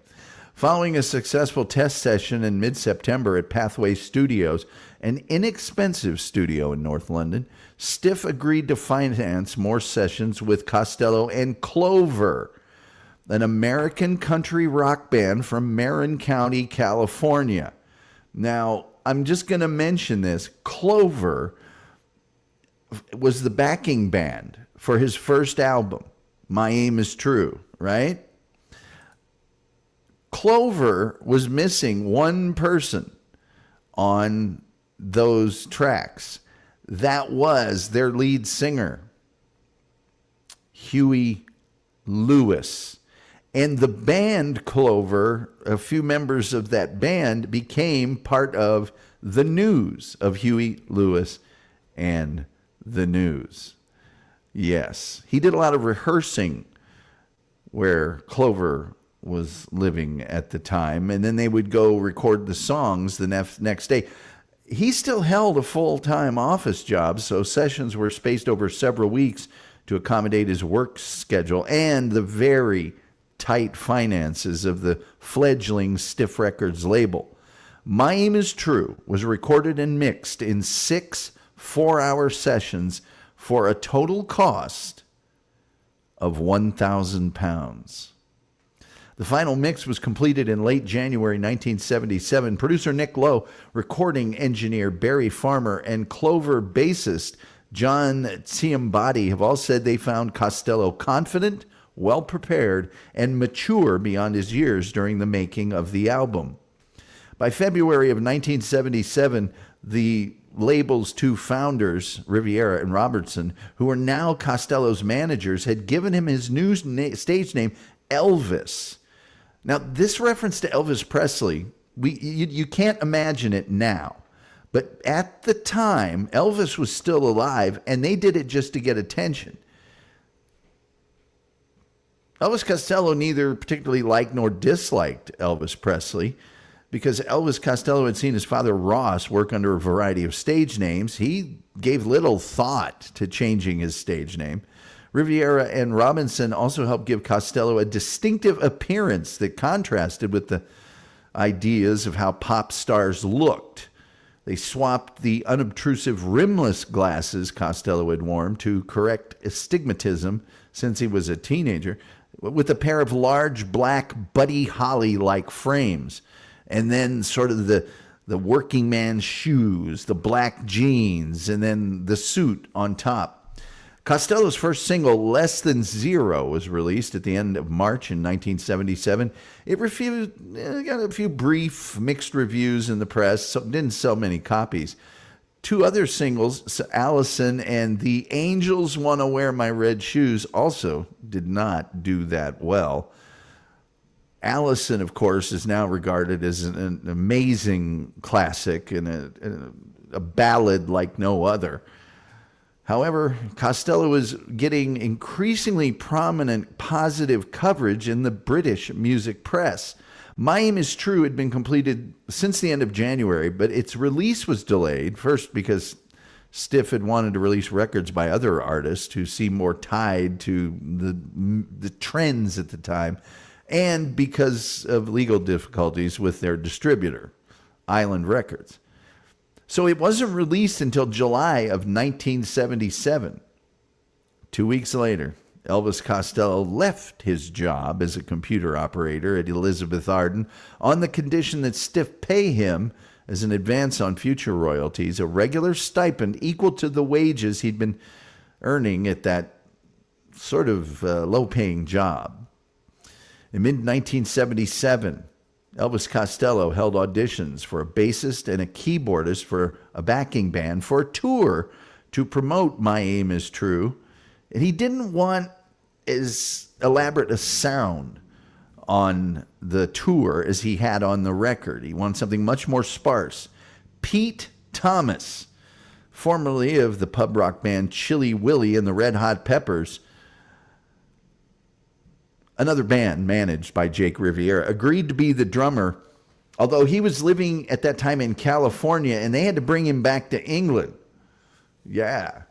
Following a successful test session in mid-September at Pathway Studios, an inexpensive studio in North London, Stiff agreed to finance more sessions with Costello and Clover, an American country rock band from Marin County, California. Now, I'm just going to mention this. Clover was the backing band for his first album, My Aim Is True, right? Clover was missing one person on those tracks. That was their lead singer, Huey Lewis. And the band Clover, a few members of that band became part of the News, of Huey Lewis and the News. Yes, he did a lot of rehearsing where Clover was living at the time, and then they would go record the songs the next day. He still held a full-time office job, so sessions were spaced over several weeks to accommodate his work schedule and the very tight finances of the fledgling Stiff Records label. My Aim Is True was recorded and mixed in 6 4-hour sessions for a total cost of £1,000. The final mix was completed in late January 1977. Producer Nick Lowe, recording engineer Barry Farmer, and Clover bassist John Ciambatti have all said they found Costello confident, well-prepared, and mature beyond his years during the making of the album. By February of 1977, the label's two founders, Riviera and Robertson, who are now Costello's managers, had given him his new stage name, Elvis. Now, this reference to Elvis Presley, you can't imagine it now. But at the time, Elvis was still alive, and they did it just to get attention. Elvis Costello neither particularly liked nor disliked Elvis Presley, because Elvis Costello had seen his father Ross work under a variety of stage names. He gave little thought to changing his stage name. Riviera and Robinson also helped give Costello a distinctive appearance that contrasted with the ideas of how pop stars looked. They swapped the unobtrusive rimless glasses Costello had worn to correct astigmatism since he was a teenager with a pair of large black Buddy Holly-like frames, and then sort of the working man's shoes, the black jeans, and then the suit on top. Costello's first single, Less Than Zero, was released at the end of March in 1977. It got a few brief, mixed reviews in the press, so didn't sell many copies. Two other singles, Allison and The Angels Wanna Wear My Red Shoes, also did not do that well. Allison, of course, is now regarded as an amazing classic and a ballad like no other. However, Costello is getting increasingly prominent positive coverage in the British music press. My Aim Is True had been completed since the end of January, but its release was delayed, first because Stiff had wanted to release records by other artists who seemed more tied to the trends at the time, and because of legal difficulties with their distributor, Island Records. So it wasn't released until July of 1977. 2 weeks later, Elvis Costello left his job as a computer operator at Elizabeth Arden on the condition that Stiff pay him, as an advance on future royalties, a regular stipend equal to the wages he'd been earning at that sort of low-paying job. In mid-1977, Elvis Costello held auditions for a bassist and a keyboardist for a backing band for a tour to promote My Aim Is True. And he didn't want as elaborate a sound on the tour as he had on the record. He wanted something much more sparse. Pete Thomas, formerly of the pub rock band Chilly Willy and the Red Hot Peppers, another band managed by Jake Riviera, agreed to be the drummer, although he was living at that time in California and they had to bring him back to England. Yeah.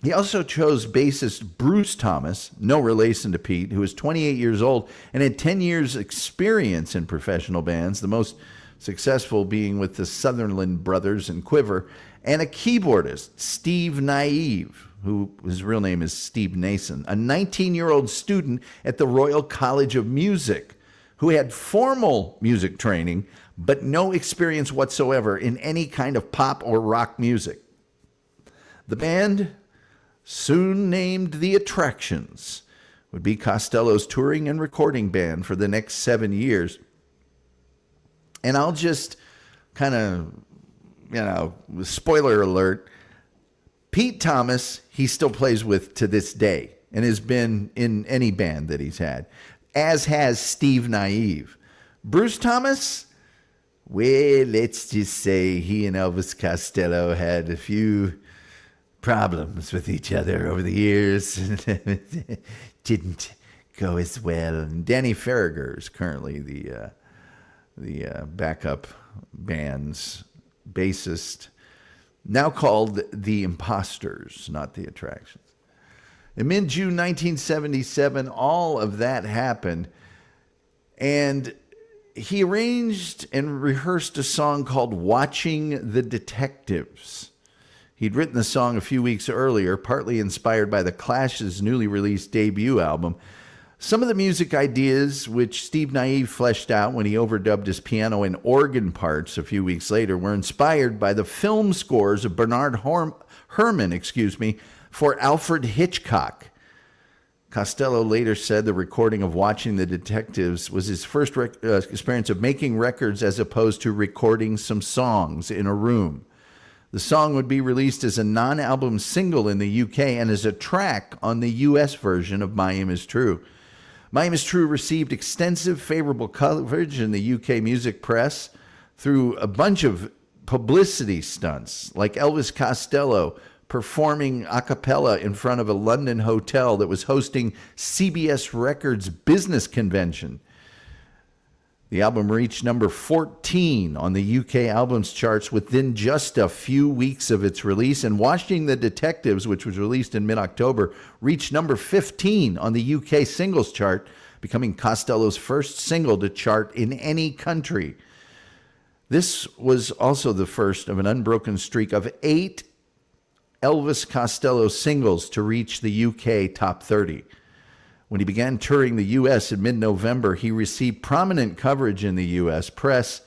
He also chose bassist Bruce Thomas, no relation to Pete, who was 28 years old and had 10 years experience in professional bands, the most successful being with the Sutherland Brothers and Quiver, and a keyboardist, Steve Naive, who his real name is Steve Nason, a 19-year-old student at the Royal College of Music, who had formal music training, but no experience whatsoever in any kind of pop or rock music. The band, soon named The Attractions, would be Costello's touring and recording band for the next 7 years. And I'll just kind of, spoiler alert, Pete Thomas, he still plays with to this day and has been in any band that he's had, as has Steve Naive. Bruce Thomas, well, let's just say he and Elvis Costello had a few problems with each other over the years. Didn't go as well. And Danny Farragher is currently the backup band's bassist, now called The Imposters, not The Attractions. In mid-June 1977, all of that happened, and he arranged and rehearsed a song called Watching the Detectives. He'd written the song a few weeks earlier, partly inspired by the Clash's newly released debut album. Some of the music ideas, which Steve Naive fleshed out when he overdubbed his piano and organ parts a few weeks later, were inspired by the film scores of Bernard Herrmann, for Alfred Hitchcock. Costello later said the recording of Watching the Detectives was his first experience of making records as opposed to recording some songs in a room. The song would be released as a non-album single in the UK and as a track on the US version of My Aim Is True. My Aim Is True received extensive favorable coverage in the UK music press through a bunch of publicity stunts, like Elvis Costello performing a cappella in front of a London hotel that was hosting CBS Records business convention. The album reached number 14 on the UK albums charts within just a few weeks of its release, and Watching the Detectives, which was released in mid-October, reached number 15 on the UK singles chart, becoming Costello's first single to chart in any country. This was also the first of an unbroken streak of 8 Elvis Costello singles to reach the UK top 30. When he began touring the U.S. in mid-November, he received prominent coverage in the U.S. press,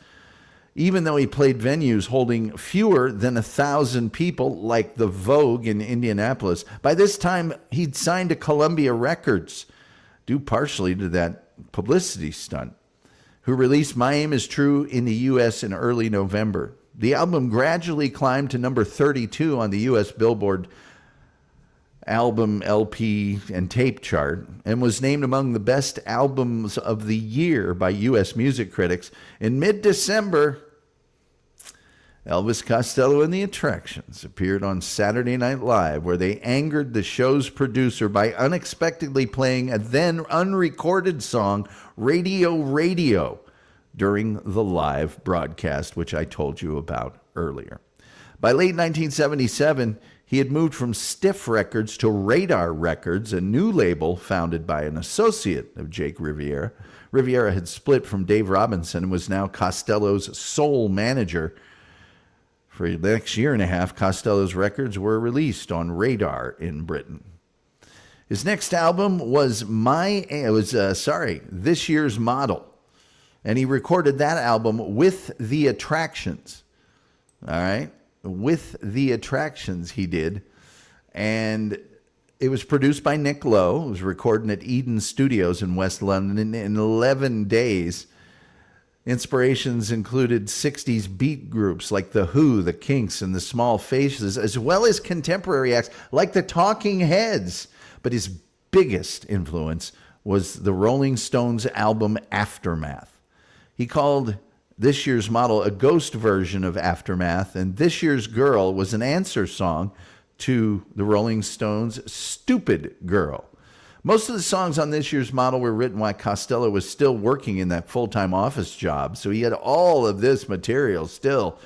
even though he played venues holding fewer than 1,000 people, like the Vogue in Indianapolis. By this time, he'd signed to Columbia Records, due partially to that publicity stunt, who released My Aim Is True in the U.S. in early November. The album gradually climbed to number 32 on the U.S. Billboard album, LP, and tape chart, and was named among the best albums of the year by U.S. music critics. In mid-December, Elvis Costello and the Attractions appeared on Saturday Night Live, where they angered the show's producer by unexpectedly playing a then unrecorded song, Radio Radio, during the live broadcast, which I told you about earlier. By late 1977, he had moved from Stiff Records to Radar Records, a new label founded by an associate of Jake Riviera. Riviera had split from Dave Robinson and was now Costello's sole manager. For the next year and a half, Costello's records were released on Radar in Britain. His next album was This Year's Model, and he recorded that album with The Attractions. All right? With The Attractions he did, and it was produced by Nick Lowe. It was recorded at Eden Studios in West London in 11 days. Inspirations included 60s beat groups like The Who, The Kinks, and The Small Faces, as well as contemporary acts like The Talking Heads. But his biggest influence was the Rolling Stones album Aftermath. He called This Year's Model a ghost version of Aftermath, and This Year's Girl was an answer song to the Rolling Stones' Stupid Girl. Most of the songs on This Year's Model were written while Costello was still working in that full-time office job, so he had all of this material still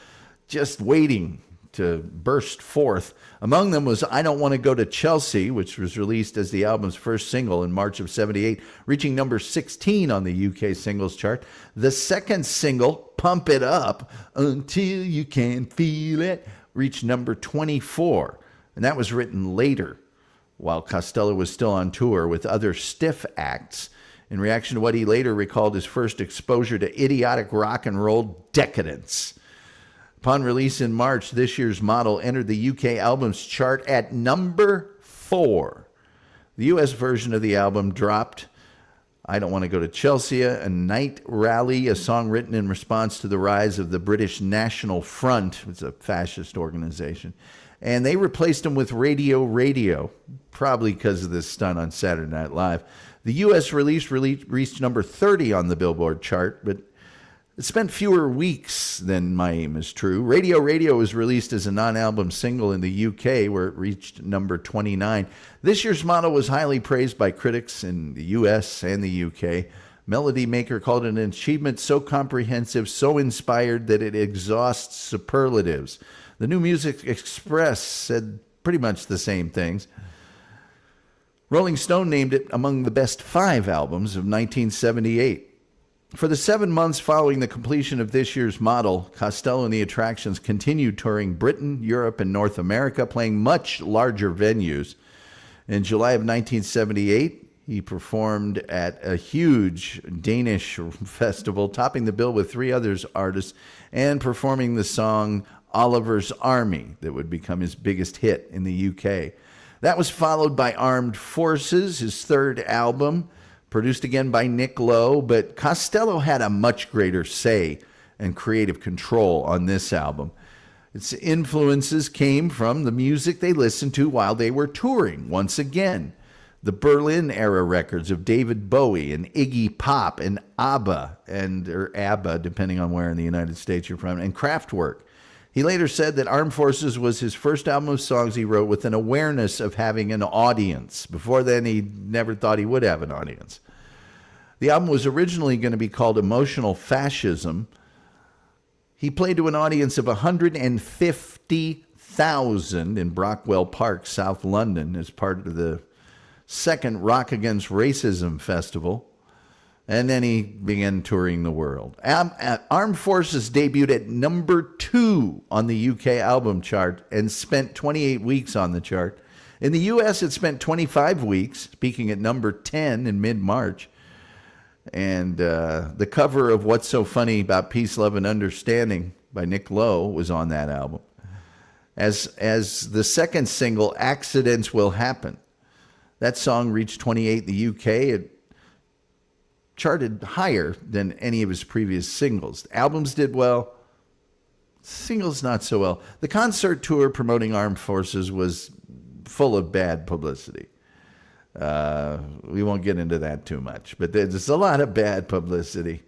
just waiting to burst forth. Among them was I Don't Want to Go to Chelsea, which was released as the album's first single in March of 78, reaching number 16 on the UK singles chart. The second single, Pump It Up, Until You Can Feel It, reached number 24. And that was written later, while Costello was still on tour with other stiff acts, in reaction to what he later recalled his first exposure to idiotic rock and roll decadence. Upon release in March, This Year's Model entered the UK albums chart at number 4. The US version of the album dropped I Don't Want to Go to Chelsea, a night rally, a song written in response to the rise of the British National Front. It's a fascist organization. And they replaced them with Radio, probably because of this stunt on Saturday Night Live. The US release reached number 30 on the Billboard chart, but it spent fewer weeks than My Aim Is True. Radio was released as a non-album single in the UK, where it reached number 29. This Year's Model was highly praised by critics in the US and the UK. Melody Maker called it an achievement so comprehensive, so inspired that it exhausts superlatives. The New Music Express said pretty much the same things. Rolling Stone named it among the best 5 albums of 1978. For the 7 months following the completion of This Year's Model, Costello and the Attractions continued touring Britain, Europe, and North America, playing much larger venues. In July of 1978, he performed at a huge Danish festival, topping the bill with 3 other artists and performing the song Oliver's Army that would become his biggest hit in the UK. That was followed by Armed Forces, his third album, produced again by Nick Lowe, but Costello had a much greater say and creative control on this album. Its influences came from the music they listened to while they were touring. Once again, the Berlin-era records of David Bowie and Iggy Pop and ABBA, or ABBA, depending on where in the United States you're from, and Kraftwerk. He later said that Armed Forces was his first album of songs he wrote with an awareness of having an audience. Before then, he never thought he would have an audience. The album was originally going to be called Emotional Fascism. He played to an audience of 150,000 in Brockwell Park, South London, as part of the second Rock Against Racism Festival. And then he began touring the world. Armed Forces debuted at number 2 on the UK album chart and spent 28 weeks on the chart. In the US, it spent 25 weeks, peaking at number 10 in mid-March. And the cover of What's So Funny About Peace, Love, and Understanding by Nick Lowe was on that album. As the second single, Accidents Will Happen. That song reached 28 in the UK. It charted higher than any of his previous singles. Albums did well, singles not so well. The concert tour promoting Armed Forces was full of bad publicity. We won't get into that too much, but there's a lot of bad publicity.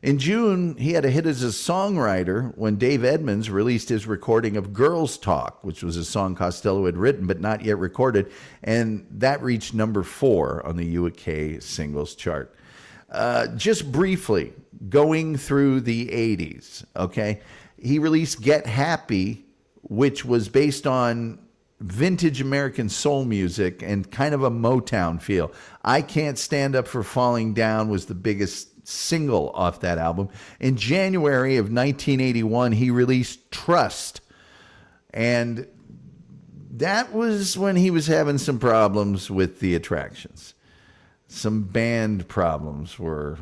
In June, he had a hit as a songwriter when Dave Edmunds released his recording of Girls Talk, which was a song Costello had written but not yet recorded, and that reached number 4 on the UK singles chart. Just briefly, going through the 80s, okay? He released Get Happy, which was based on vintage American soul music and kind of a Motown feel. I Can't Stand Up for Falling Down was the biggest single off that album. In January of 1981, he released Trust, and that was when he was having some problems with the Attractions. Some band problems were,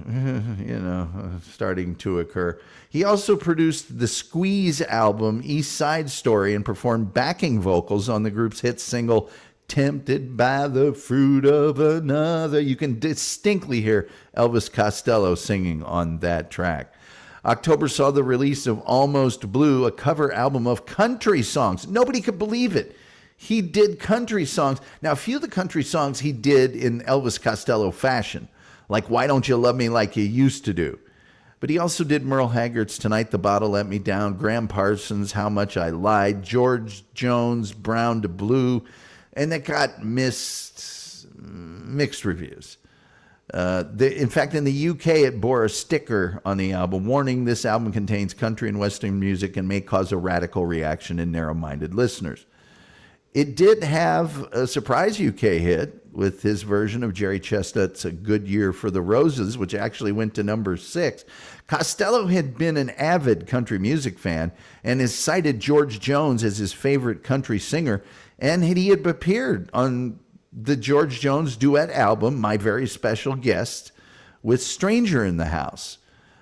starting to occur. He also produced the Squeeze album, East Side Story, and performed backing vocals on the group's hit single, Tempted by the Fruit of Another. You can distinctly hear Elvis Costello singing on that track. October saw the release of Almost Blue, a cover album of country songs. Nobody could believe it. He did country songs. Now, a few of the country songs he did in Elvis Costello fashion, like Why Don't You Love Me Like You Used to Do. But he also did Merle Haggard's Tonight the Bottle Let Me Down, Graham Parsons' How Much I Lied, George Jones' Brown to Blue, and that got mixed reviews. In fact, in the UK, it bore a sticker on the album warning this album contains country and Western music and may cause a radical reaction in narrow-minded listeners. It did have a surprise UK hit with his version of Jerry Chestnut's A Good Year for the Roses, which actually went to number 6. Costello had been an avid country music fan and has cited George Jones as his favorite country singer, and he had appeared on the George Jones duet album, My Very Special Guest, with Stranger in the House,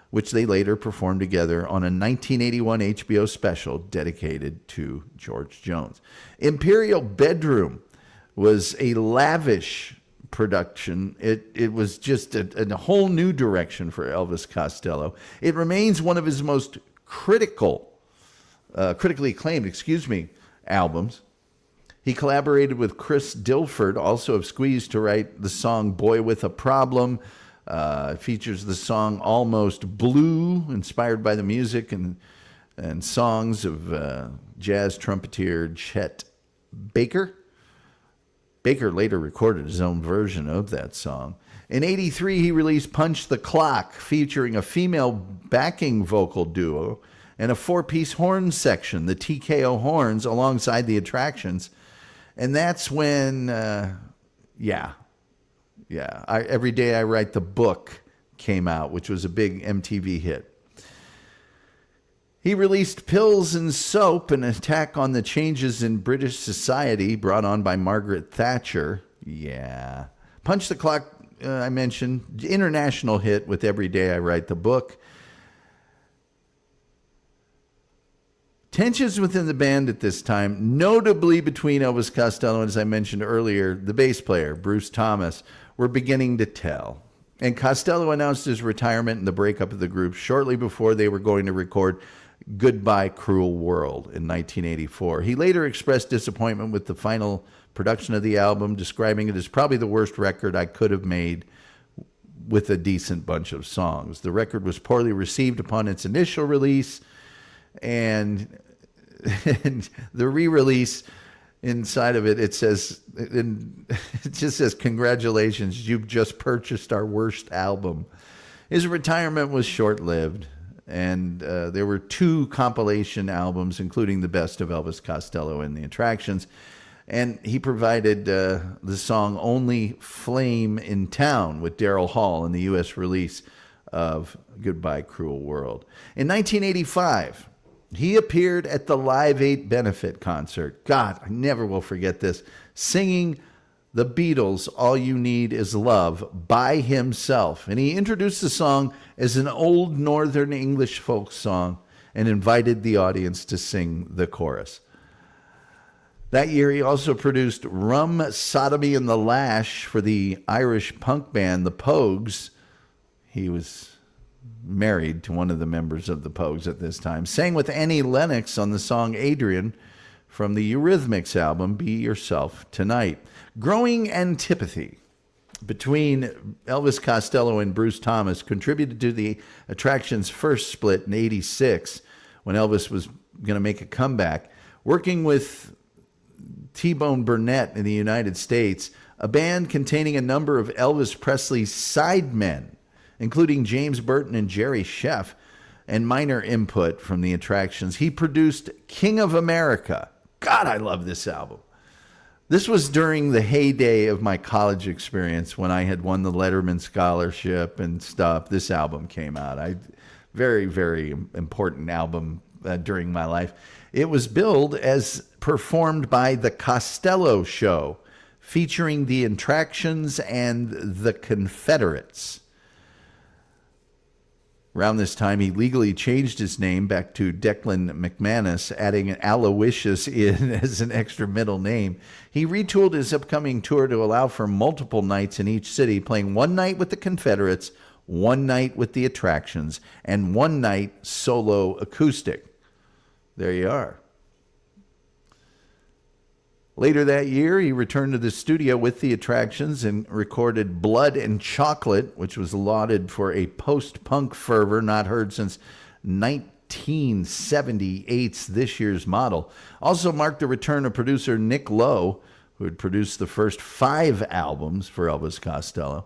which they later performed together on a 1981 HBO special dedicated to George Jones. Imperial Bedroom was a lavish production. It was just a whole new direction for Elvis Costello. It remains one of his most critically acclaimed, albums. He collaborated with Chris Dilford, also of Squeeze, to write the song Boy with a Problem. It features the song Almost Blue, inspired by the music and songs of jazz trumpeter Chet Baker. Baker later recorded his own version of that song. In '83, he released Punch the Clock, featuring a female backing vocal duo and a 4-piece horn section, the TKO Horns, alongside the Attractions. And that's when, Every Day I Write the Book came out, which was a big MTV hit. He released Pills and Soap, an attack on the changes in British society brought on by Margaret Thatcher. Yeah. Punch the Clock, I mentioned, international hit with Every Day I Write the Book. Tensions within the band at this time, notably between Elvis Costello and, as I mentioned earlier, the bass player, Bruce Thomas, were beginning to tell. And Costello announced his retirement and the breakup of the group shortly before they were going to record Goodbye Cruel World in 1984. He later expressed disappointment with the final production of the album, describing it as probably the worst record I could have made with a decent bunch of songs. The record was poorly received upon its initial release, and the re-release inside of it, it just says, "Congratulations, you've just purchased our worst album." His retirement was short-lived, and there were 2 compilation albums, including the best of Elvis Costello and the Attractions, and he provided the song Only Flame in Town with Daryl Hall in the U.S. release of Goodbye Cruel World. In 1985, he appeared at the Live 8 benefit concert. God, I never will forget this. Singing the Beatles' All You Need Is Love by himself. And he introduced the song as an old Northern English folk song and invited the audience to sing the chorus. That year, he also produced Rum, Sodomy, and the Lash for the Irish punk band, the Pogues. He was married to one of the members of the Pogues at this time. Sang with Annie Lennox on the song Adrian from the Eurythmics album Be Yourself Tonight. Growing antipathy between Elvis Costello and Bruce Thomas contributed to the Attractions' first split in '86, when Elvis was going to make a comeback. Working with T-Bone Burnett in the United States, a band containing a number of Elvis Presley's sidemen, including James Burton and Jerry Sheff, and minor input from the Attractions, he produced King of America. God, I love this album. This was during the heyday of my college experience when I had won the Letterman Scholarship and stuff. This album came out. Very, very important album during my life. It was billed as performed by the Costello Show, featuring the Attractions and the Confederates. Around this time, he legally changed his name back to Declan MacManus, adding Aloysius in as an extra middle name. He retooled his upcoming tour to allow for multiple nights in each city, playing one night with the Confederates, one night with the Attractions, and one night solo acoustic. There you are. Later that year, he returned to the studio with the Attractions and recorded Blood and Chocolate, which was lauded for a post-punk fervor not heard since 1978's This Year's Model. Also marked the return of producer Nick Lowe, who had produced the first 5 albums for Elvis Costello.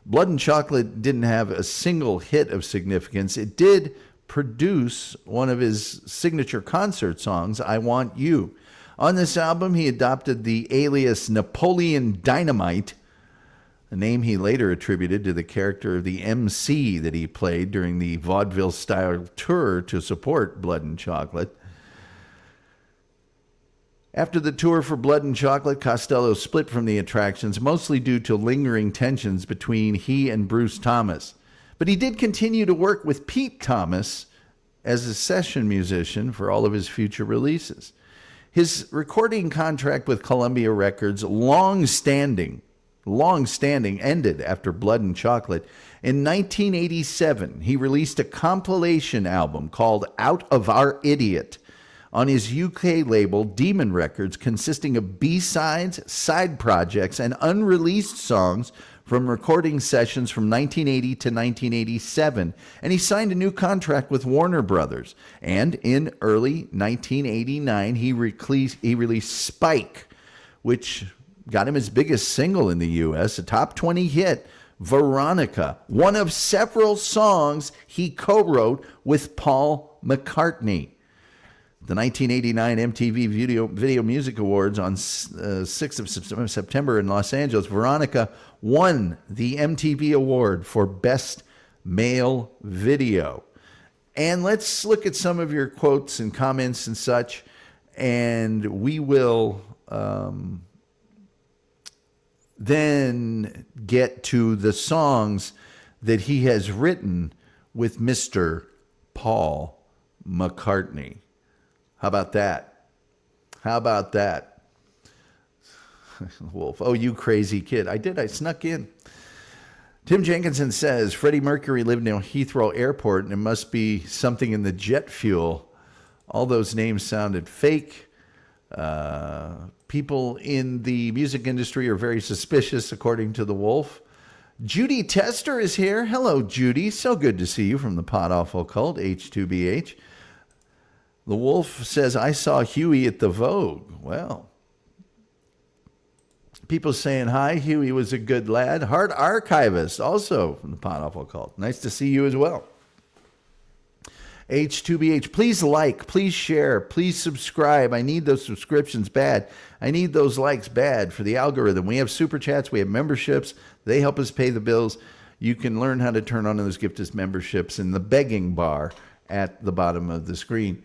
Blood and Chocolate didn't have a single hit of significance. It did produce one of his signature concert songs, I Want You. On this album, he adopted the alias Napoleon Dynamite, a name he later attributed to the character of the MC that he played during the vaudeville-style tour to support Blood and Chocolate. After the tour for Blood and Chocolate, Costello split from the Attractions, mostly due to lingering tensions between he and Bruce Thomas. But he did continue to work with Pete Thomas as a session musician for all of his future releases. His recording contract with Columbia Records, long-standing, ended after Blood and Chocolate. In 1987, he released a compilation album called Out of Our Idiot on his UK label Demon Records, consisting of B-sides, side projects, and unreleased songs from recording sessions from 1980 to 1987, and he signed a new contract with Warner Brothers. And in early 1989, he released Spike, which got him his biggest single in the U.S., a top 20 hit, Veronica, one of several songs he co-wrote with Paul McCartney. The 1989 MTV Video Music Awards on 6th of September in Los Angeles, Veronica won the MTV Award for Best Male Video. And let's look at some of your quotes and comments and such, and we will then get to the songs that he has written with Mr. Paul McCartney. How about that? How about that? Wolf. Oh, you crazy kid. I snuck in. Tim Jenkinson says Freddie Mercury lived near Heathrow Airport and it must be something in the jet fuel. All those names sounded fake. People in the music industry are very suspicious, according to the Wolf. Judy Tester is here. Hello, Judy. So good to see you from the Pod Awful Cult, H2BH. The Wolf says, I saw Huey at the Vogue. Well, people saying hi. Huey was a good lad. Hard Archivist, also from the Pod Awful Cult. Nice to see you as well. H2BH, please like, please share, please subscribe. I need those subscriptions bad. I need those likes bad for the algorithm. We have super chats. We have memberships. They help us pay the bills. You can learn how to turn on those gift us memberships in the begging bar at the bottom of the screen.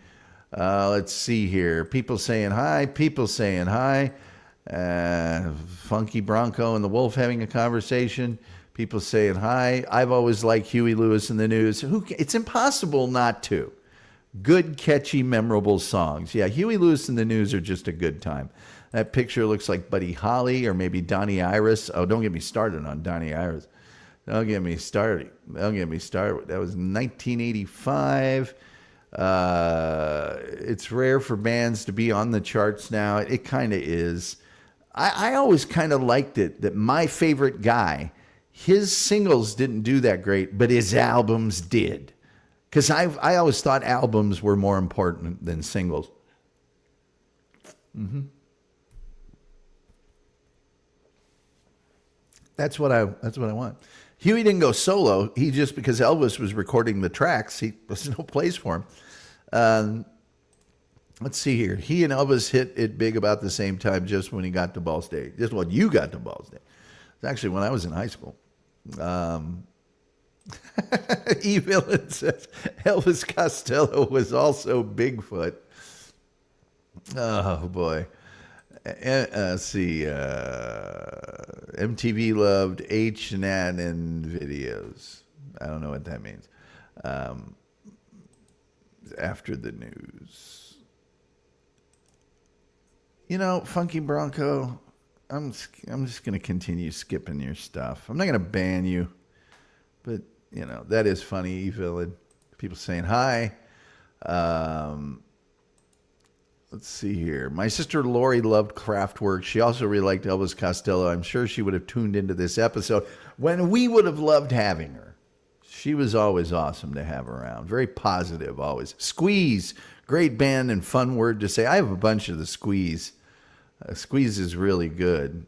Let's see here. People saying hi. People saying hi. Funky Bronco and the Wolf having a conversation. People saying hi. I've always liked Huey Lewis and the News. It's impossible not to. Good, catchy, memorable songs. Yeah, Huey Lewis and the News are just a good time. That picture looks like Buddy Holly or maybe Donnie Iris. Oh, don't get me started on Donnie Iris. Don't get me started. Don't get me started. That was 1985. It's rare for bands to be on the charts now. It kind of is. I always kind of liked it that my favorite guy, his singles didn't do that great, but his albums did. Because I always thought albums were more important than singles. That's what I want. Huey didn't go solo. He just, because Elvis was recording the tracks, there's no place for him. Let's see here. He and Elvis hit it big about the same time, just when he got to Ball State. Just when you got to Ball State. It's actually when I was in high school. E-Villain says Elvis Costello was also Bigfoot. Oh, boy. Let's see. MTV loved H&N and videos. I don't know what that means. After the news. You know, Funky Bronco, I'm just going to continue skipping your stuff. I'm not going to ban you, but, you know, that is funny, E-Villain. People saying hi. Let's see here. My sister Lori loved Kraftwerk. She also really liked Elvis Costello. I'm sure she would have tuned into this episode when we would have loved having her. She was always awesome to have around. Very positive, always. Squeeze, great band and fun word to say. I have a bunch of the Squeeze. Squeeze is really good.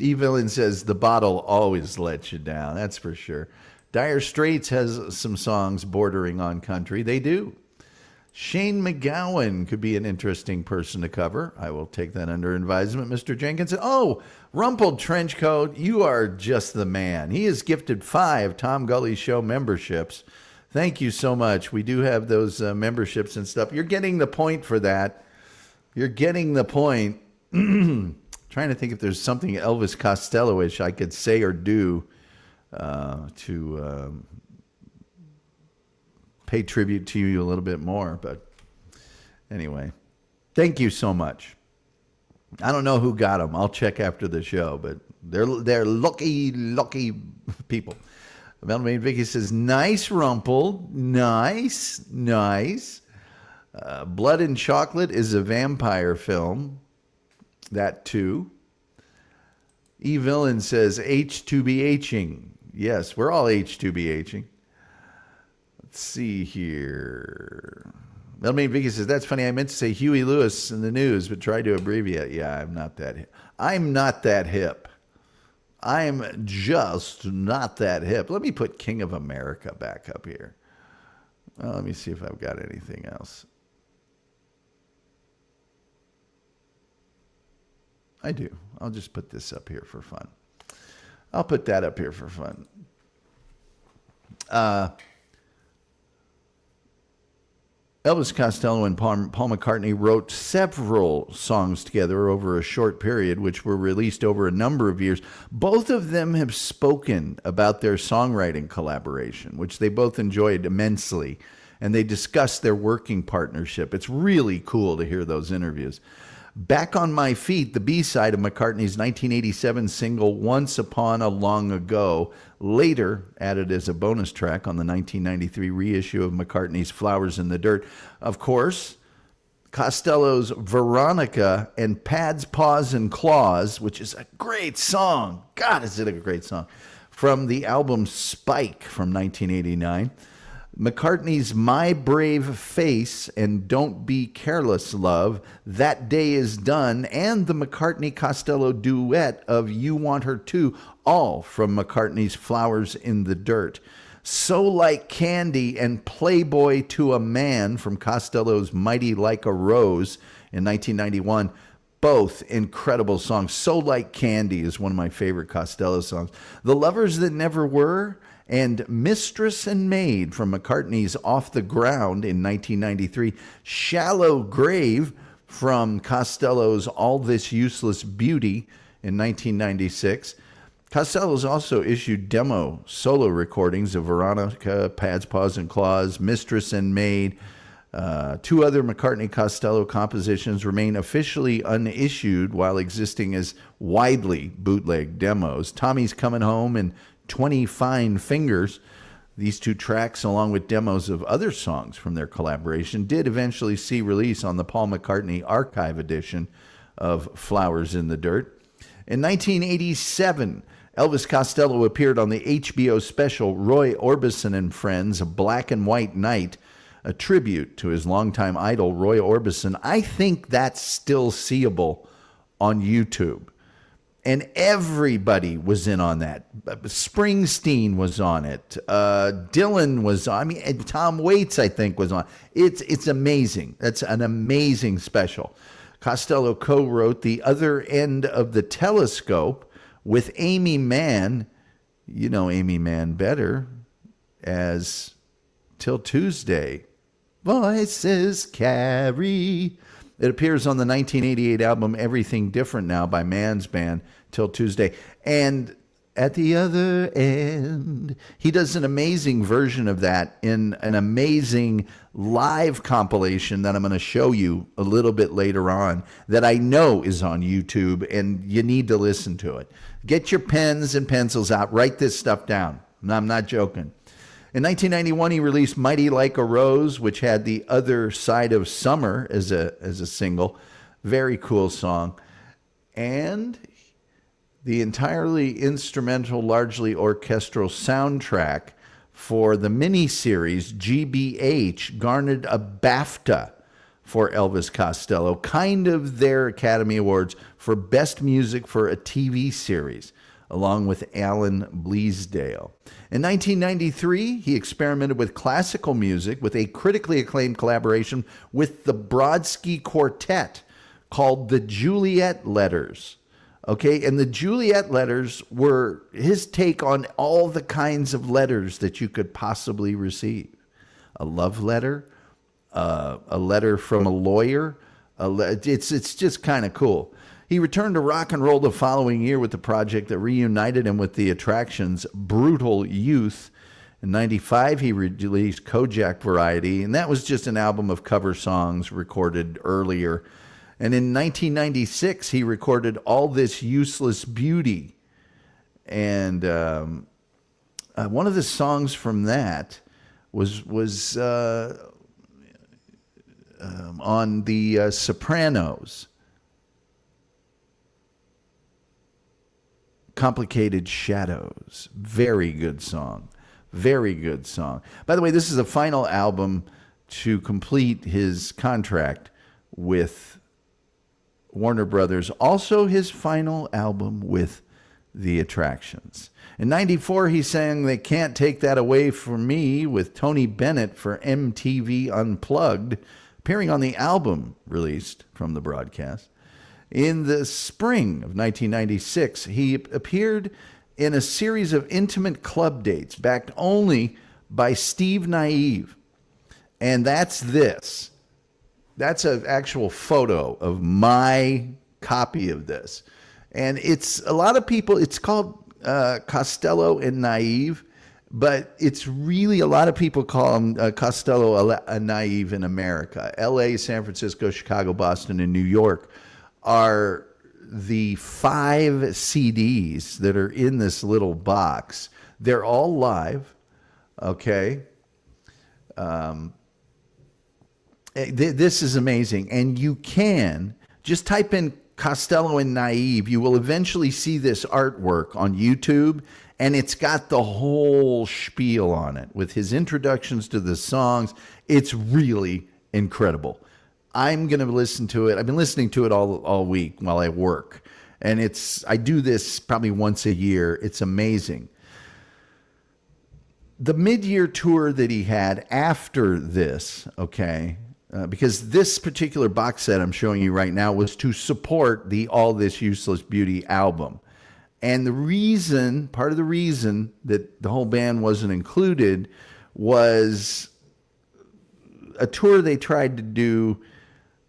Evelyn says the bottle always lets you down. That's for sure. Dire Straits has some songs bordering on country. They do. Shane McGowan could be an interesting person to cover. I will take that under advisement, Mr. Jenkinson. Oh, Rumpled Trenchcoat, you are just the man. He has gifted 5 Tom Gulley Show memberships. Thank you so much. We do have those memberships and stuff. You're getting the point for that. You're getting the point. Trying to think if there's something Elvis Costello-ish I could say or do to pay tribute to you a little bit more. But anyway, thank you so much. I don't know who got them. I'll check after the show, but they're lucky people. Melmaid Vicky says, nice Rumpled. Nice. Blood and Chocolate is a vampire film. That too. E. Villain says, H2BHing. Yes, we're all H2BHing. Let's see here. Melmaid Vicky says, that's funny. I meant to say Huey Lewis in the news, but tried to abbreviate. Yeah, I'm not that hip. I'm just not that hip. Let me put King of America back up here. Well, let me see if I've got anything else. I do. I'll just put this up here for fun. I'll put that up here for fun. Elvis Costello and Paul McCartney wrote several songs together over a short period, which were released over a number of years. Both of them have spoken about their songwriting collaboration, which they both enjoyed immensely, and they discussed their working partnership. It's really cool to hear those interviews. Back on My Feet, the B-side of McCartney's 1987 single Once Upon a Long Ago, later added as a bonus track on the 1993 reissue of McCartney's Flowers in the Dirt. Of course, Costello's Veronica and Pads, Paws, and Claws, which is a great song. God, is it a great song. From the album Spike from 1989. McCartney's My Brave Face and Don't Be Careless Love, That Day Is Done, and the McCartney-Costello duet of You Want Her Too, all from McCartney's Flowers in the Dirt. So Like Candy and Playboy to a Man from Costello's Mighty Like a Rose in 1991. Both incredible songs. So Like Candy is one of my favorite Costello songs. The Lovers That Never Were and Mistress and Maid from McCartney's Off the Ground in 1993. Shallow Grave from Costello's All This Useless Beauty in 1996. Costello's also issued demo solo recordings of Veronica, Pads, Paws, and Claws, Mistress and Maid. 2 other McCartney-Costello compositions remain officially unissued while existing as widely bootleg demos. Tommy's Coming Home and 20 Fine Fingers. These 2 tracks, along with demos of other songs from their collaboration, did eventually see release on the Paul McCartney Archive edition of Flowers in the Dirt. In 1987, Elvis Costello appeared on the HBO special Roy Orbison and Friends, Black and White Night, a tribute to his longtime idol, Roy Orbison. I think that's still seeable on YouTube. And everybody was in on that. Springsteen was on it. Dylan was on. Tom Waits, I think, was on. It's amazing. That's an amazing special. Costello co-wrote The Other End of the Telescope with Amy Mann. You know Amy Mann better as Till Tuesday. Voices carry. It appears on the 1988 album Everything Different Now by Mann's band, Till Tuesday. And at the other end, he does an amazing version of that in an amazing live compilation that I'm going to show you a little bit later on that I know is on YouTube, and you need to listen to it. Get your pens and pencils out. Write this stuff down. I'm not joking. In 1991, he released Mighty Like a Rose, which had The Other Side of Summer as a single. Very cool song. And the entirely instrumental, largely orchestral soundtrack for the miniseries GBH garnered a BAFTA for Elvis Costello, kind of their Academy Awards for Best Music for a TV Series, along with Alan Bleasdale. In 1993, he experimented with classical music with a critically acclaimed collaboration with the Brodsky Quartet called the Juliet Letters. Okay, and the Juliet Letters were his take on all the kinds of letters that you could possibly receive. A love letter, a letter from a lawyer. It's just kind of cool. He returned to rock and roll the following year with the project that reunited him with the Attractions' Brutal Youth. In 95, he released Kojak Variety, and that was just an album of cover songs recorded earlier. And in 1996, he recorded All This Useless Beauty. And one of the songs from that was on the Sopranos. Complicated Shadows. Very good song. Very good song. By the way, this is the final album to complete his contract with Warner Brothers. Also his final album with the Attractions. In 94, he sang They Can't Take That Away From Me with Tony Bennett for MTV Unplugged, appearing on the album released from the broadcast. In the spring of 1996, he appeared in a series of intimate club dates backed only by Steve Naive. And that's this. That's an actual photo of my copy of this. And it's a lot of people, it's called Costello and Naive, but it's really a lot of people call him Costello a Naive in America. LA, San Francisco, Chicago, Boston, and New York are the 5 CDs that are in this little box. They're all live, okay? This is amazing. And you can just type in Costello and Naive. You will eventually see this artwork on YouTube, and it's got the whole spiel on it with his introductions to the songs. It's really incredible. I'm going to listen to it. I've been listening to it all week while I work. And I do this probably once a year. It's amazing. The mid-year tour that he had after this, okay, because this particular box set I'm showing you right now was to support the All This Useless Beauty album. And part of the reason that the whole band wasn't included was a tour they tried to do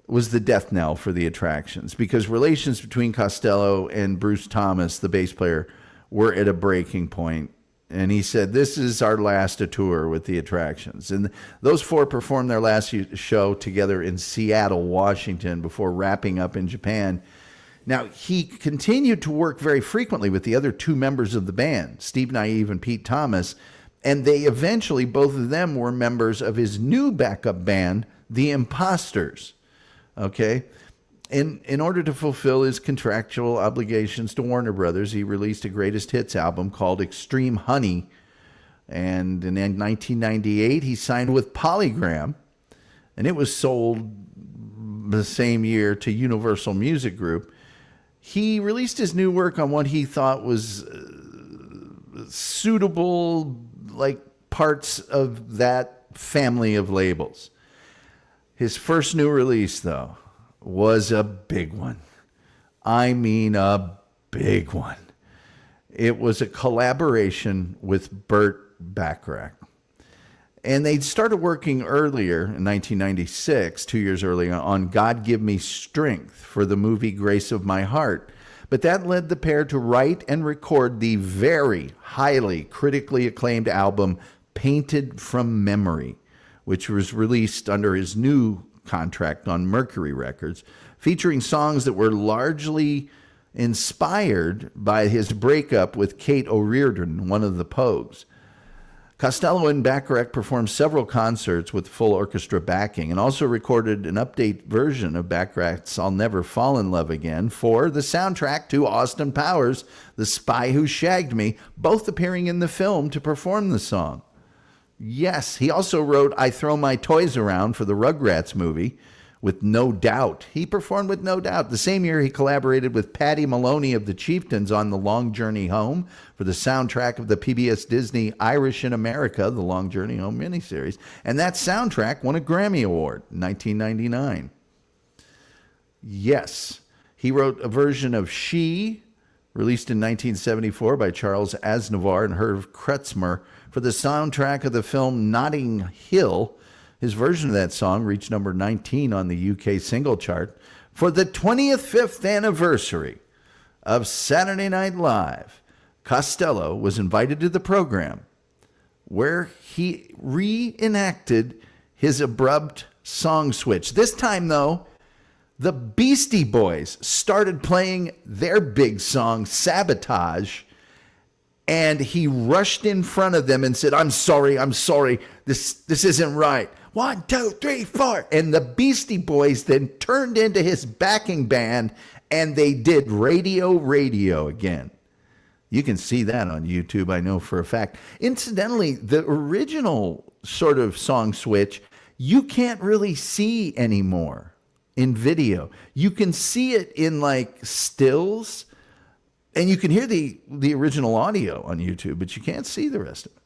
was the death knell for the Attractions, because relations between Costello and Bruce Thomas, the bass player, were at a breaking point. And he said, this is our last tour with the Attractions. And those 4 performed their last show together in Seattle, Washington, before wrapping up in Japan. Now, he continued to work very frequently with the other 2 members of the band, Steve Naive and Pete Thomas, and they eventually, both of them were members of his new backup band, The Imposters. Okay? In order to fulfill his contractual obligations to Warner Brothers, he released a greatest hits album called Extreme Honey. And in 1998, he signed with Polygram, and it was sold the same year to Universal Music Group. He released his new work on what he thought was suitable, like parts of that family of labels. His first new release, though, was a big one. I mean, a big one. It was a collaboration with Burt Bacharach. And they started working earlier in 1996, 2 years earlier, on God Give Me Strength for the movie Grace of My Heart. But that led the pair to write and record the very highly critically acclaimed album Painted from Memory, which was released under his new contract on Mercury Records, featuring songs that were largely inspired by his breakup with Kate O'Riordan, one of the Pogues. Costello and Bacharach performed several concerts with full orchestra backing and also recorded an update version of Bacharach's I'll Never Fall in Love Again for the soundtrack to Austin Powers' The Spy Who Shagged Me, both appearing in the film to perform the song. Yes, he also wrote I Throw My Toys Around for the Rugrats movie, with No Doubt. He performed with No Doubt. The same year, he collaborated with Paddy Maloney of the Chieftains on The Long Journey Home for the soundtrack of the PBS Disney Irish in America, The Long Journey Home miniseries. And that soundtrack won a Grammy Award in 1999. Yes, he wrote a version of She, released in 1974 by Charles Aznavour and Herb Kretzmer for the soundtrack of the film Notting Hill. His version of that song reached number 19 on the UK single chart. For the 25th anniversary of Saturday Night Live, Costello was invited to the program where he reenacted his abrupt song switch. This time, though, the Beastie Boys started playing their big song, Sabotage, and he rushed in front of them and said, I'm sorry, this isn't right. 1, 2, 3, 4. And the Beastie Boys then turned into his backing band, and they did Radio again. You can see that on YouTube, I know for a fact. Incidentally, the original sort of song switch, you can't really see anymore in video. You can see it in like stills, and you can hear the original audio on YouTube, but you can't see the rest of it.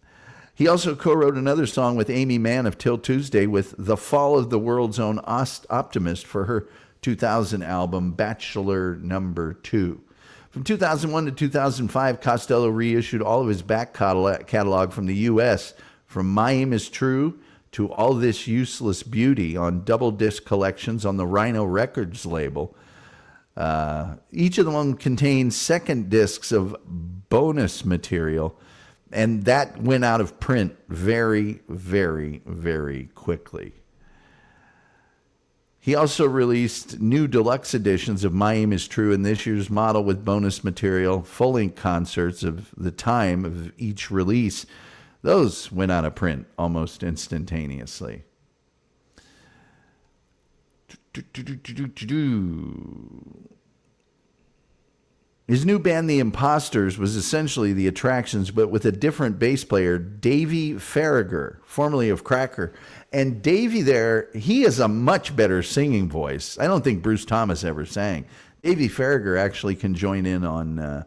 He also co-wrote another song with Amy Mann of Till Tuesday with The Fall of the World's Own Optimist for her 2000 album Bachelor No. 2. From 2001 to 2005, Costello reissued all of his back catalog from the U.S., from My Aim Is True to All This Useless Beauty on double disc collections on the Rhino Records label. Each of them contains second discs of bonus material, and that went out of print very, very, very quickly. He also released new deluxe editions of My Aim Is True and This Year's Model with bonus material, full-length concerts of the time of each release. Those went out of print almost instantaneously. His new band, The Imposters, was essentially The Attractions, but with a different bass player, Davey Farragher, formerly of Cracker. And Davey there, he has a much better singing voice. I don't think Bruce Thomas ever sang. Davey Farragher actually can join in on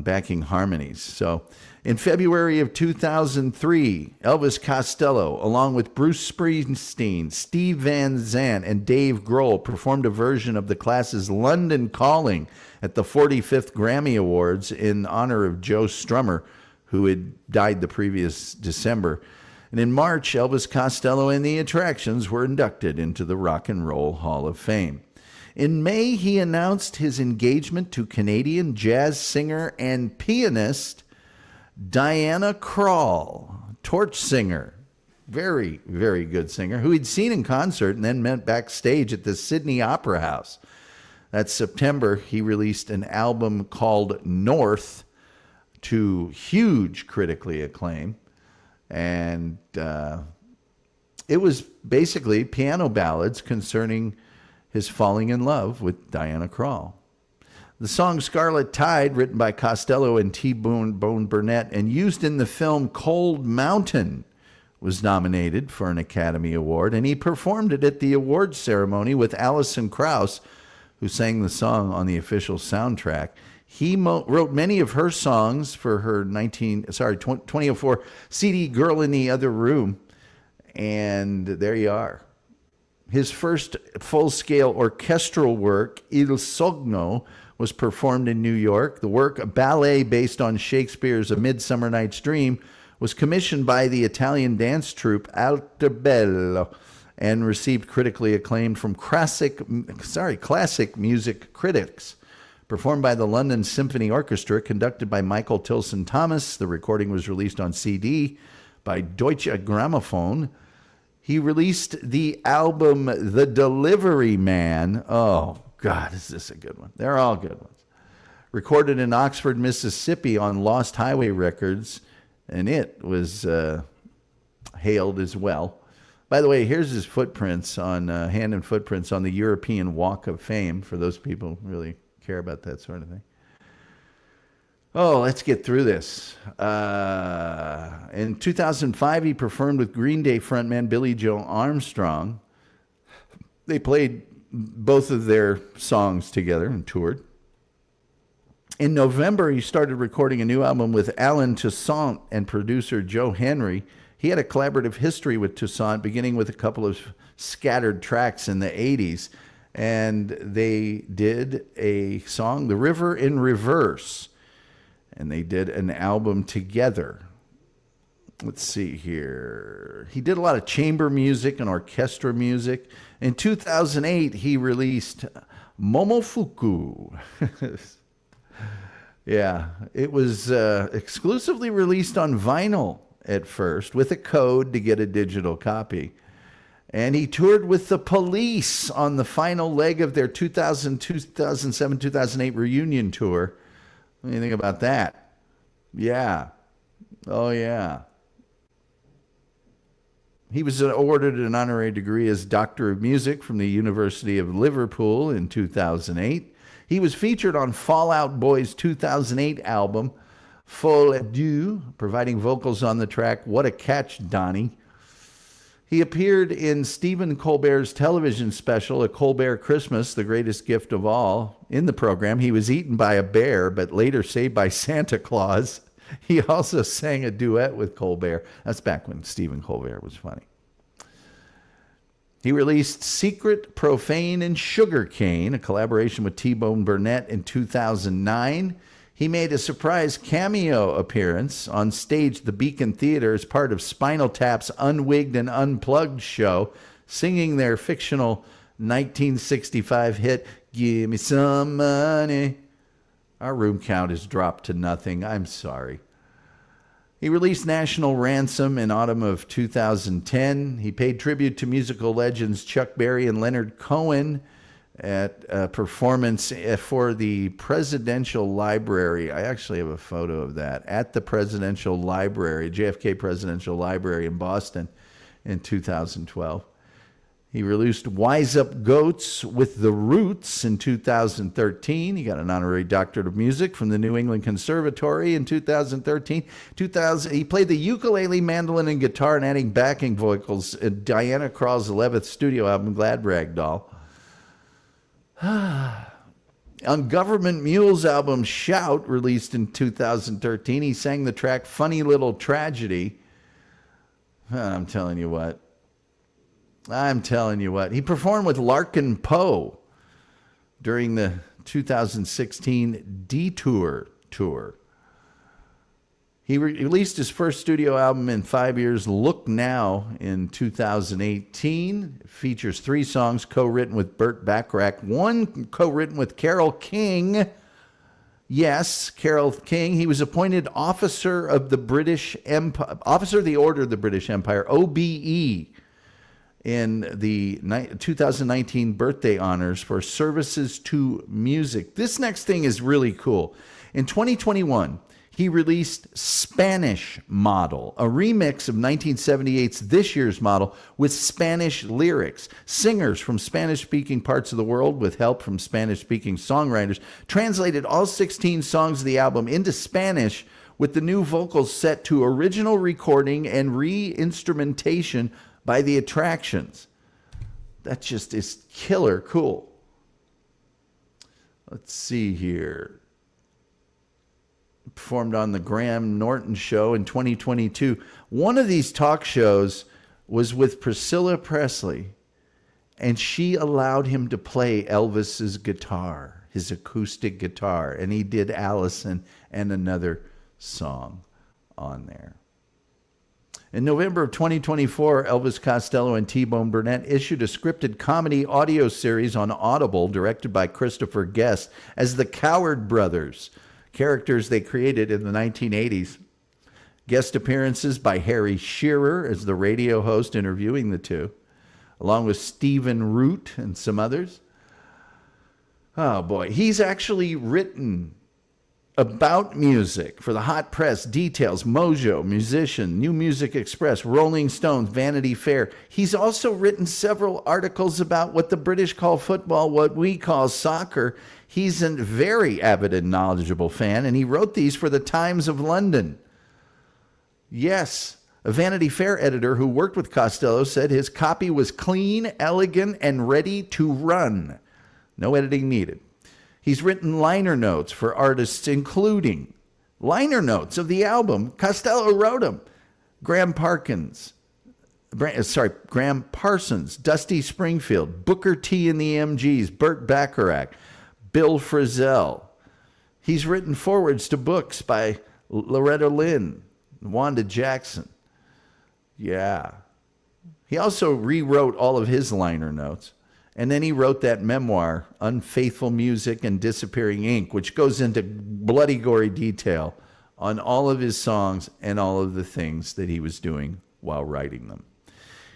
backing harmonies. So in February of 2003, Elvis Costello, along with Bruce Springsteen, Steve Van Zandt, and Dave Grohl, performed a version of the class's London Calling at the 45th Grammy Awards in honor of Joe Strummer, who had died the previous December. And in March, Elvis Costello and the Attractions were inducted into the Rock and Roll Hall of Fame. In May, he announced his engagement to Canadian jazz singer and pianist Diana Krall, torch singer, very, very good singer, who he'd seen in concert and then met backstage at the Sydney Opera House. That September, he released an album called North to huge critically acclaim. And it was basically piano ballads concerning his falling in love with Diana Krall. The song Scarlet Tide, written by Costello and T-Bone Burnett and used in the film Cold Mountain, was nominated for an Academy Award, and he performed it at the awards ceremony with Alison Krauss, who sang the song on the official soundtrack. He wrote many of her songs for her 2004 CD Girl in the Other Room, and there you are. His first full-scale orchestral work, Il Sogno, was performed in New York. The work, a ballet based on Shakespeare's A Midsummer Night's Dream, was commissioned by the Italian dance troupe Alterbello and received critically acclaim from classic music critics. Performed by the London Symphony Orchestra, conducted by Michael Tilson Thomas. The recording was released on CD by Deutsche Grammophon. He released the album The Delivery Man. Oh, God, is this a good one? They're all good ones. Recorded in Oxford, Mississippi on Lost Highway Records, and it was hailed as well. By the way, here's his footprints on hand and footprints on the European Walk of Fame, for those people who really care about that sort of thing. Oh, let's get through this. In 2005, he performed with Green Day frontman Billy Joe Armstrong. They played both of their songs together and toured. In November, he started recording a new album with Alan Toussaint and producer Joe Henry. He had a collaborative history with Toussaint, beginning with a couple of scattered tracks in the 80s. And they did a song, The River in Reverse. And they did an album together. Let's see here. He did a lot of chamber music and orchestra music. In 2008, he released Momofuku. Yeah, it was exclusively released on vinyl at first with a code to get a digital copy. And he toured with the Police on the final leg of their 2007, 2008 reunion tour. What do you think about that? Yeah. Oh, yeah. He was awarded an honorary degree as Doctor of Music from the University of Liverpool in 2008. He was featured on Fall Out Boy's 2008 album, Folle Dieu, providing vocals on the track What a Catch, Donnie. He appeared in Stephen Colbert's television special, A Colbert Christmas, The Greatest Gift of All. In the program, he was eaten by a bear, but later saved by Santa Claus. He also sang a duet with Colbert. That's back when Stephen Colbert was funny. He released Secret, Profane, and Sugarcane, a collaboration with T-Bone Burnett in 2009. He made a surprise cameo appearance on stage at the Beacon Theater as part of Spinal Tap's Unwigged and Unplugged show, singing their fictional 1965 hit, Give Me Some Money. Our room count has dropped to nothing. I'm sorry. He released National Ransom in autumn of 2010. He paid tribute to musical legends Chuck Berry and Leonard Cohen at a performance for the Presidential Library. I actually have a photo of that. At the Presidential Library, JFK Presidential Library in Boston in 2012. He released Wise Up Goats with the Roots in 2013. He got an honorary doctorate of music from the New England Conservatory in 2013. He played the ukulele, mandolin, and guitar, and adding backing vocals in Diana Krall's 11th studio album, Glad Rag Doll. On Government Mule's album Shout, released in 2013, he sang the track Funny Little Tragedy. I'm telling you what. He performed with Larkin Poe during the 2016 Detour tour. He released his first studio album in 5 years, Look Now, in 2018. It features 3 songs co-written with Burt Bacharach, 1 co-written with Carole King. Yes, Carole King. He was appointed Officer of the British Empire, Officer of the Order of the British Empire, OBE, in the 2019 birthday honors for services to music. This next thing is really cool. In 2021, he released Spanish Model, a remix of 1978's This Year's Model with Spanish lyrics. Singers from Spanish-speaking parts of the world, with help from Spanish-speaking songwriters, translated all 16 songs of the album into Spanish, with the new vocals set to original recording and re-instrumentation by the Attractions. That just is killer cool. Let's see here. Performed on the Graham Norton Show in 2022. One of these talk shows was with Priscilla Presley, and she allowed him to play Elvis's guitar, his acoustic guitar, and he did Allison and another song on there. In November of 2024, Elvis Costello and T-Bone Burnett issued a scripted comedy audio series on Audible directed by Christopher Guest as the Coward Brothers, characters they created in the 1980s. Guest appearances by Harry Shearer as the radio host interviewing the two, along with Stephen Root and some others. Oh boy, he's actually written about music for the Hot Press, Details, Mojo, Musician, New Music Express, Rolling Stones, Vanity Fair. He's also written several articles about what the British call football, what we call soccer. He's a very avid and knowledgeable fan, and he wrote these for the Times of London. Yes, A Vanity Fair editor who worked with Costello said his copy was clean, elegant, and ready to run. No editing needed. He's written liner notes for artists, including liner notes of the album. Costello wrote them. Graham Parsons, Dusty Springfield, Booker T and the MGs, Burt Bacharach, Bill Frisell. He's written forwards to books by Loretta Lynn, Wanda Jackson. Yeah. He also rewrote all of his liner notes. And then he wrote that memoir, Unfaithful Music and Disappearing Ink, which goes into bloody gory detail on all of his songs and all of the things that he was doing while writing them.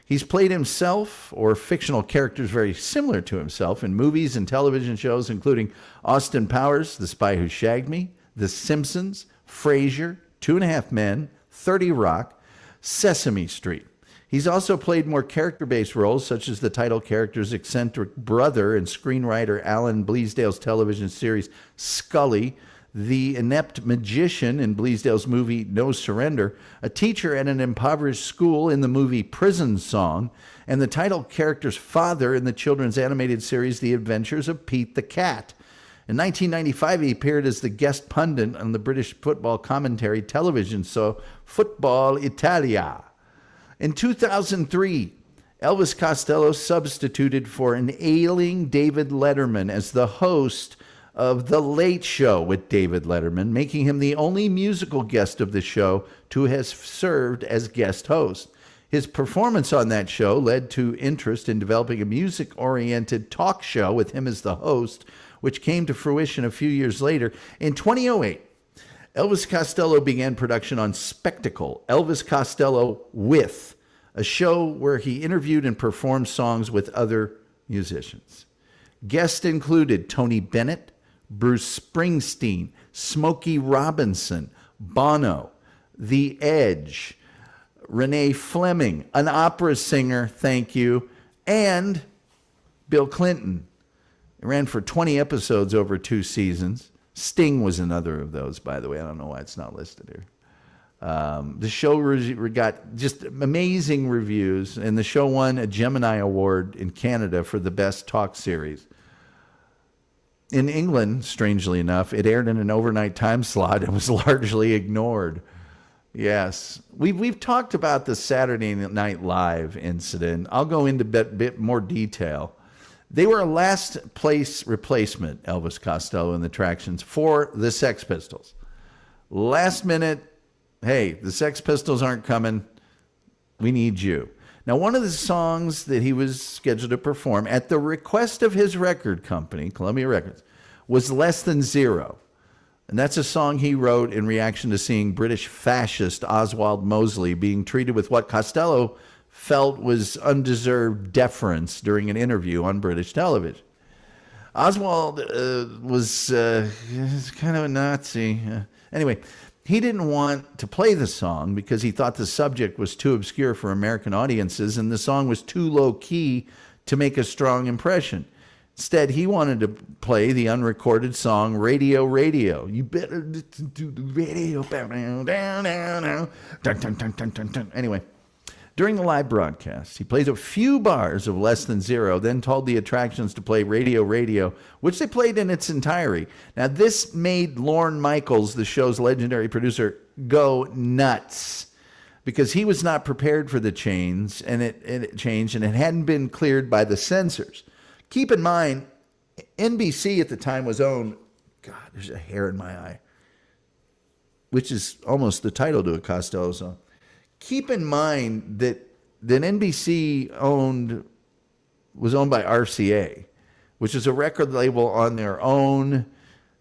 He's played himself or fictional characters very similar to himself in movies and television shows, including Austin Powers, The Spy Who Shagged Me, The Simpsons, Frasier, 2.5 Men, 30 Rock, Sesame Street. He's also played more character-based roles, such as the title character's eccentric brother in screenwriter Alan Bleasdale's television series Scully, the inept magician in Bleasdale's movie No Surrender, a teacher at an impoverished school in the movie Prison Song, and the title character's father in the children's animated series The Adventures of Pete the Cat. In 1995, he appeared as the guest pundit on the British football commentary television show Football Italia. In 2003, Elvis Costello substituted for an ailing David Letterman as the host of The Late Show with David Letterman, making him the only musical guest of the show to have served as guest host. His performance on that show led to interest in developing a music-oriented talk show with him as the host, which came to fruition a few years later. In 2008, Elvis Costello began production on Spectacle, Elvis Costello With, a show where he interviewed and performed songs with other musicians. Guests included Tony Bennett, Bruce Springsteen, Smokey Robinson, Bono, The Edge, Renee Fleming, an opera singer, thank you, and Bill Clinton. It ran for 20 episodes over 2 seasons. Sting was another of those, by the way. I don't know why it's not listed here. The show got just amazing reviews, and the show won a Gemini Award in Canada for the best talk series. In England, strangely enough, it aired in an overnight time slot and was largely ignored. Yes. We've talked about the Saturday Night Live incident. I'll go into a bit more detail. They were a last place replacement, Elvis Costello and the Tractions, for the Sex Pistols. Last minute, hey, the Sex Pistols aren't coming. We need you. Now, one of the songs that he was scheduled to perform at the request of his record company, Columbia Records, was Less Than Zero. And that's a song he wrote in reaction to seeing British fascist Oswald Mosley being treated with what Costello felt was undeserved deference during an interview on British television. Oswald was kind of a Nazi. Anyway, he didn't want to play the song because he thought the subject was too obscure for American audiences and the song was too low key to make a strong impression. Instead, he wanted to play the unrecorded song Radio Radio. You better listen to the radio. Anyway, during the live broadcast, he plays a few bars of Less Than Zero, then told the Attractions to play Radio Radio, which they played in its entirety. Now, this made Lorne Michaels, the show's legendary producer, go nuts because he was not prepared for the change, and it changed, and it hadn't been cleared by the censors. Keep in mind, NBC at the time was owned, God, there's a hair in my eye, which is almost the title to a Costello song. Keep in mind that NBC was owned by RCA, which is a record label on their own.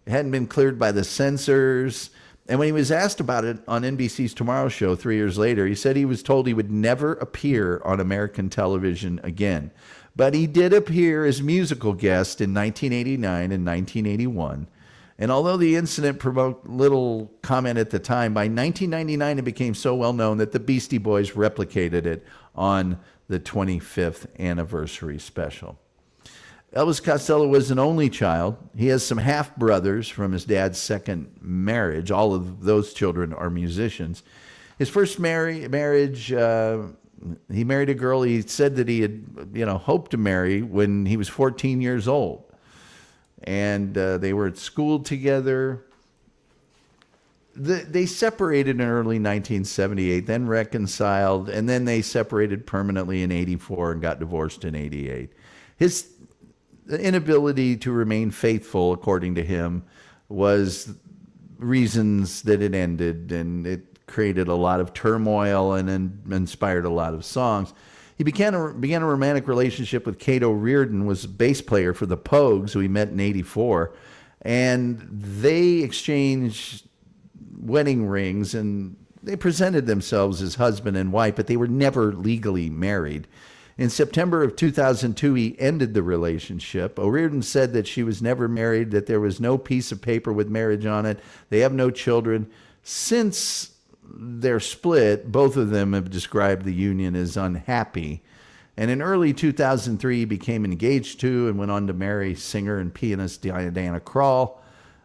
It hadn't been cleared by the censors. And when he was asked about it on NBC's Tomorrow Show 3 years later, he said he was told he would never appear on American television again. But he did appear as musical guest in 1989 and 1981. And although the incident provoked little comment at the time, by 1999 it became so well known that the Beastie Boys replicated it on the 25th anniversary special. Elvis Costello was an only child. He has some half-brothers from his dad's second marriage. All of those children are musicians. His first marriage, he married a girl he said that he had, hoped to marry when he was 14 years old. And they were at school together. They separated in early 1978, then reconciled, and then they separated permanently in 84 and got divorced in 88. His inability to remain faithful, according to him, was reasons that it ended, and it created a lot of turmoil and inspired a lot of songs. He began a romantic relationship with Cato Reardon, was a bass player for the Pogues, who he met in 84, and they exchanged wedding rings, and they presented themselves as husband and wife, but they were never legally married. In September of 2002, he ended the relationship. O'Riordan said that she was never married, that there was no piece of paper with marriage on it. They have no children. Since their split, both of them have described the union as unhappy. And in early 2003, he became engaged to and went on to marry singer and pianist Diana Krall.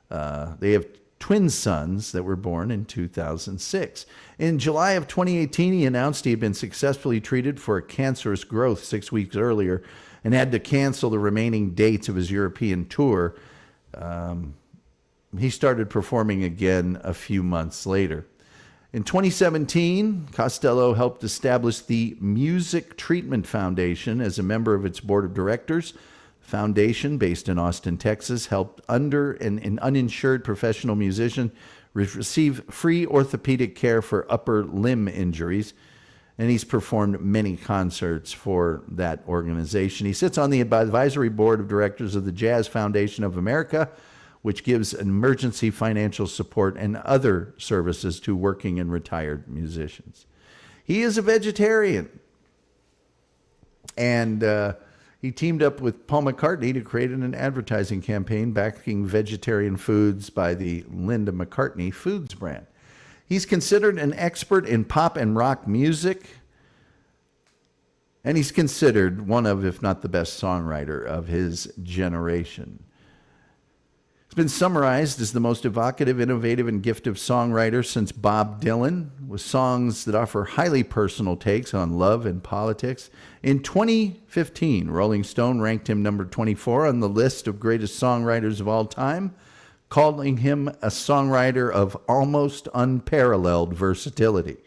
They have twin sons that were born in 2006. In July of 2018, he announced he had been successfully treated for a cancerous growth 6 weeks earlier and had to cancel the remaining dates of his European tour. He started performing again a few months later. In 2017, Costello helped establish the Music Treatment Foundation as a member of its board of directors. Foundation, based in Austin, Texas, helped an uninsured professional musician receive free orthopedic care for upper limb injuries, and he's performed many concerts for that organization. He sits on the advisory board of directors of the Jazz Foundation of America, which gives emergency financial support and other services to working and retired musicians. He is a vegetarian, and he teamed up with Paul McCartney to create an advertising campaign backing vegetarian foods by the Linda McCartney Foods brand. He's considered an expert in pop and rock music, and he's considered one of, if not the best songwriter of his generation. He's been summarized as the most evocative, innovative, and gifted songwriter since Bob Dylan, with songs that offer highly personal takes on love and politics. In 2015, Rolling Stone ranked him number 24 on the list of greatest songwriters of all time, calling him a songwriter of almost unparalleled versatility.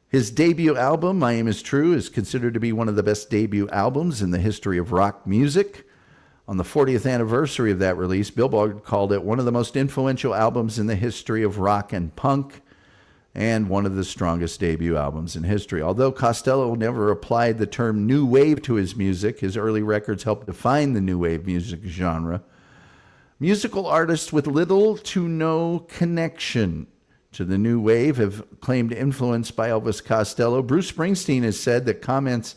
His debut album, My Aim Is True, is considered to be one of the best debut albums in the history of rock music. On the 40th anniversary of that release, Billboard called it one of the most influential albums in the history of rock and punk, and one of the strongest debut albums in history. Although Costello never applied the term new wave to his music, his early records helped define the new wave music genre. Musical artists with little to no connection to the new wave have claimed influence by Elvis Costello. Bruce Springsteen has said that comments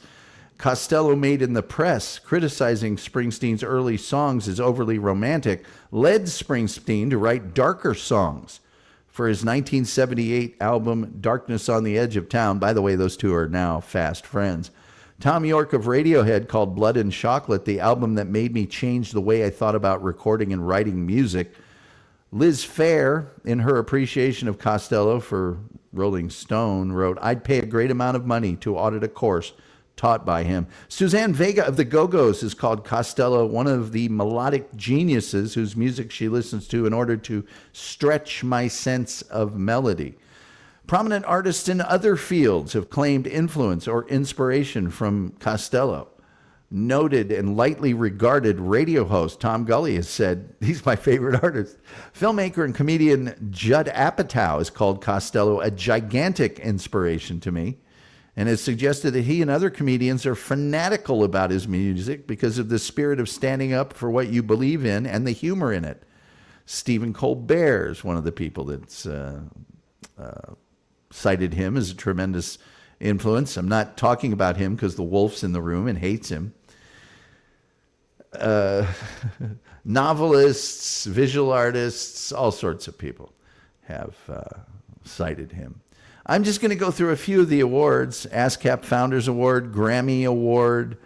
Costello made in the press criticizing Springsteen's early songs as overly romantic led Springsteen to write darker songs for his 1978 album Darkness on the Edge of Town. By the way, those two are now fast friends. Tom York of Radiohead called Blood and Chocolate the album that made me change the way I thought about recording and writing music. Liz Phair, in her appreciation of Costello for Rolling Stone, wrote, "I'd pay a great amount of money to audit a course taught by him." Suzanne Vega of the Go-Go's has called Costello one of the melodic geniuses whose music she listens to in order to stretch my sense of melody. Prominent artists in other fields have claimed influence or inspiration from Costello. Noted and lightly regarded radio host Tom Gulley has said, he's my favorite artist. Filmmaker and comedian Judd Apatow has called Costello a gigantic inspiration to me, and has suggested that he and other comedians are fanatical about his music because of the spirit of standing up for what you believe in and the humor in it. Stephen Colbert is one of the people that's cited him as a tremendous influence. I'm not talking about him because the wolf's in the room and hates him. Novelists, visual artists, all sorts of people have cited him. I'm just going to go through a few of the awards. ASCAP Founders Award, Grammy Award,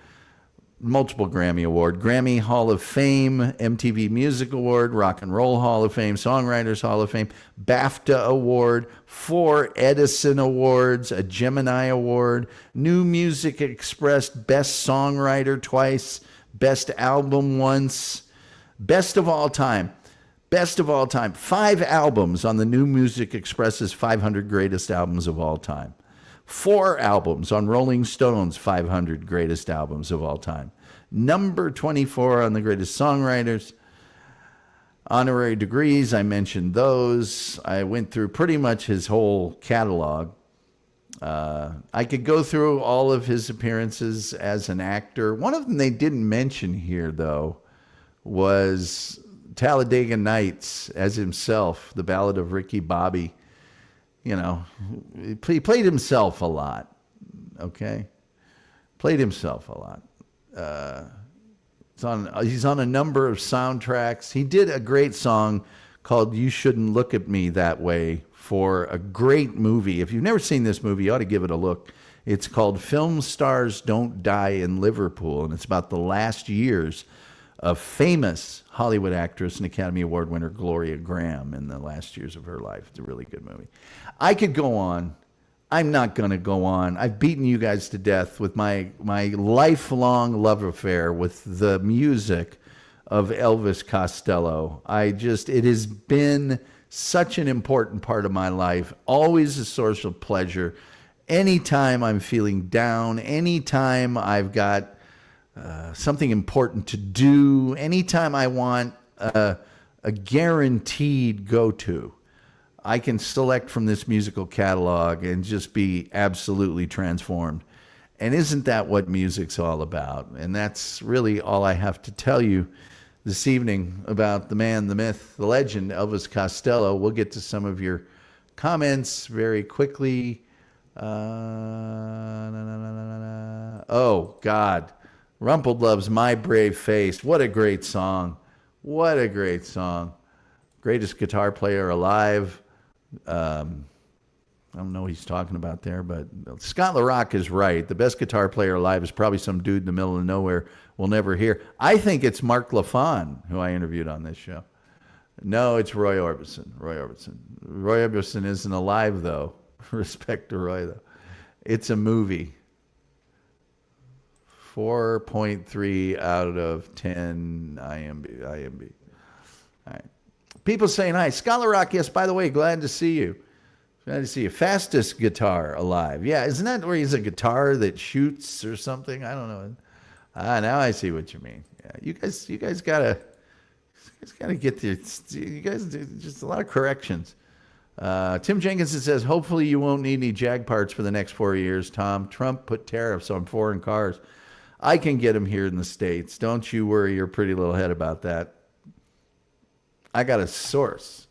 multiple Grammy Award, Grammy Hall of Fame, MTV Music Award, Rock and Roll Hall of Fame, Songwriters Hall of Fame, BAFTA Award, 4 Edison Awards, a Gemini Award, New Music Express Best Songwriter twice, Best Album once, Best of All Time. Best of all time. 5 albums on the New Music Express's 500 Greatest Albums of All Time. 4 albums on Rolling Stone's 500 Greatest Albums of All Time. Number 24 on the Greatest Songwriters. Honorary degrees, I mentioned those. I went through pretty much his whole catalog. I could go through all of his appearances as an actor. One of them they didn't mention here, though, was Talladega Nights as himself, the Ballad of Ricky Bobby. You know, he played himself a lot, okay? Played himself a lot. He's on a number of soundtracks. He did a great song called You Shouldn't Look at Me That Way for a great movie. If you've never seen this movie, you ought to give it a look. It's called Film Stars Don't Die in Liverpool, and it's about the last years of famous Hollywood actress and Academy Award winner Gloria Graham in the last years of her life. It's a really good movie. I could go on. I'm not going to go on. I've beaten you guys to death with my lifelong love affair with the music of Elvis Costello. It has been such an important part of my life, always a source of pleasure. Anytime I'm feeling down, anytime I've got something important to do, anytime I want a guaranteed go-to, I can select from this musical catalog and just be absolutely transformed. And isn't that what music's all about? And that's really all I have to tell you this evening about the man, the myth, the legend, Elvis Costello. We'll get to some of your comments very quickly. Oh, God. Rumpled loves My Brave Face. What a great song. What a great song. Greatest guitar player alive. I don't know what he's talking about there, but Scott LaRock is right. The best guitar player alive is probably some dude in the middle of nowhere we'll never hear. I think it's Mark Lafon, who I interviewed on this show. No, it's Roy Orbison. Roy Orbison isn't alive, though. Respect to Roy, though. It's a movie. 4.3 out of 10 IMB. All right. People saying hi. Scholar Rock, yes, by the way, glad to see you. Glad to see you. Fastest guitar alive. Yeah, isn't that where he's a guitar that shoots or something? I don't know. Now I see what you mean. Yeah, you guys gotta get there. You guys just a lot of corrections. Tim Jenkinson says, hopefully you won't need any Jag parts for the next 4 years, Tom. Trump put tariffs on foreign cars. I can get them here in the States. Don't you worry your pretty little head about that. I got a source.